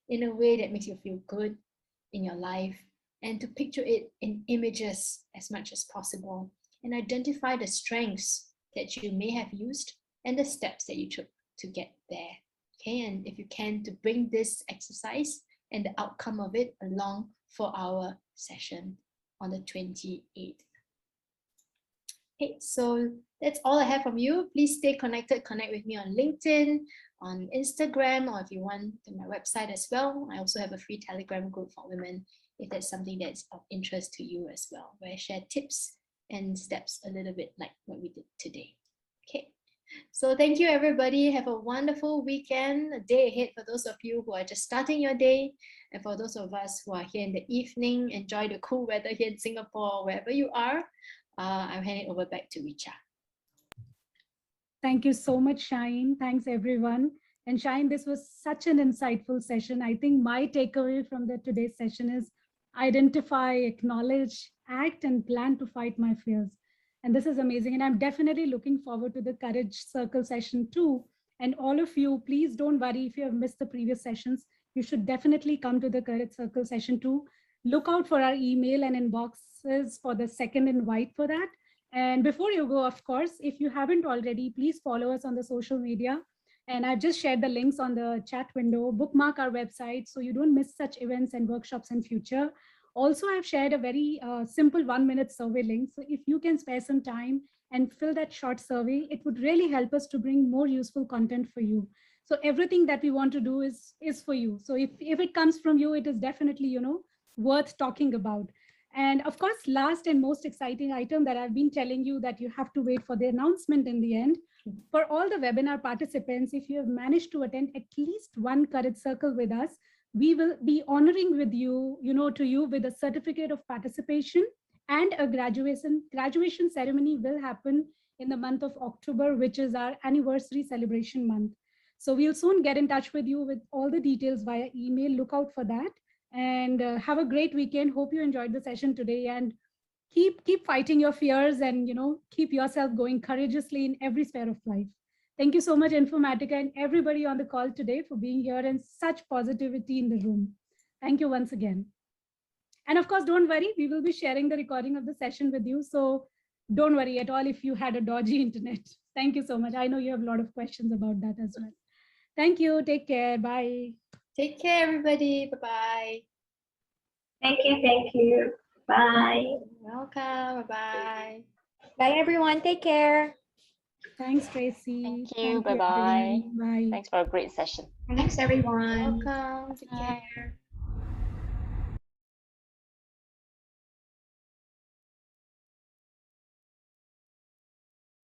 in a way that makes you feel good in your life, and to picture it in images as much as possible, and identify the strengths that you may have used and the steps that you took to get there. Okay, and if you can, to bring this exercise and the outcome of it along for our session on the 28th. Okay, so that's all I have from you. Please stay connected. Connect with me on LinkedIn, on Instagram, or if you want, to my website as well. I also have a free Telegram group for women if that's something that's of interest to you as well, where I share tips and steps a little bit like what we did today. Okay, so thank you everybody. Have a wonderful weekend, a day ahead for those of you who are just starting your day, and for those of us who are here in the evening, enjoy the cool weather here in Singapore, wherever you are. I'll hand it over back to Richa. Thank you so much, Shine. Thanks, everyone. And Shine, this was such an insightful session. I think my takeaway from today's session is identify, acknowledge, act, and plan to fight my fears. And this is amazing. And I'm definitely looking forward to the Courage Circle session too. And all of you, please don't worry if you have missed the previous sessions. You should definitely come to the Courage Circle session too. Look out for our email and inboxes for the second invite for that. And before you go, of course, if you haven't already, please follow us on the social media. And I've just shared the links on the chat window. Bookmark our website so you don't miss such events and workshops in future. Also, I've shared a very simple 1-minute survey link. So if you can spare some time and fill that short survey, it would really help us to bring more useful content for you. So everything that we want to do is for you. So if it comes from you, it is definitely, worth talking about. And of course, last and most exciting item that I've been telling you that you have to wait for the announcement in the end. For all the webinar participants, if you have managed to attend at least one Courage Circle with us, we will be honoring with you, with a certificate of participation, and a graduation ceremony will happen in the month of October, which is our anniversary celebration month. So we'll soon get in touch with you with all the details via email. Look out for that. And have a great weekend. Hope you enjoyed the session today, and keep fighting your fears, and keep yourself going courageously in every sphere of life. Thank you so much, Informatica, and everybody on the call today for being here and such positivity in the room. Thank you once again. And of course, don't worry, we will be sharing the recording of the session with you. So don't worry at all if you had a dodgy internet. Thank you so much. I know you have a lot of questions about that as well. Thank you. Take care. Bye. Take care, everybody. Bye-bye. Thank you. Bye. Welcome. Bye-bye. Bye, everyone. Take care. Thanks, Tracy. Thank you. Bye-bye. Bye. Thanks for a great session. Thanks, everyone. Welcome. Take care.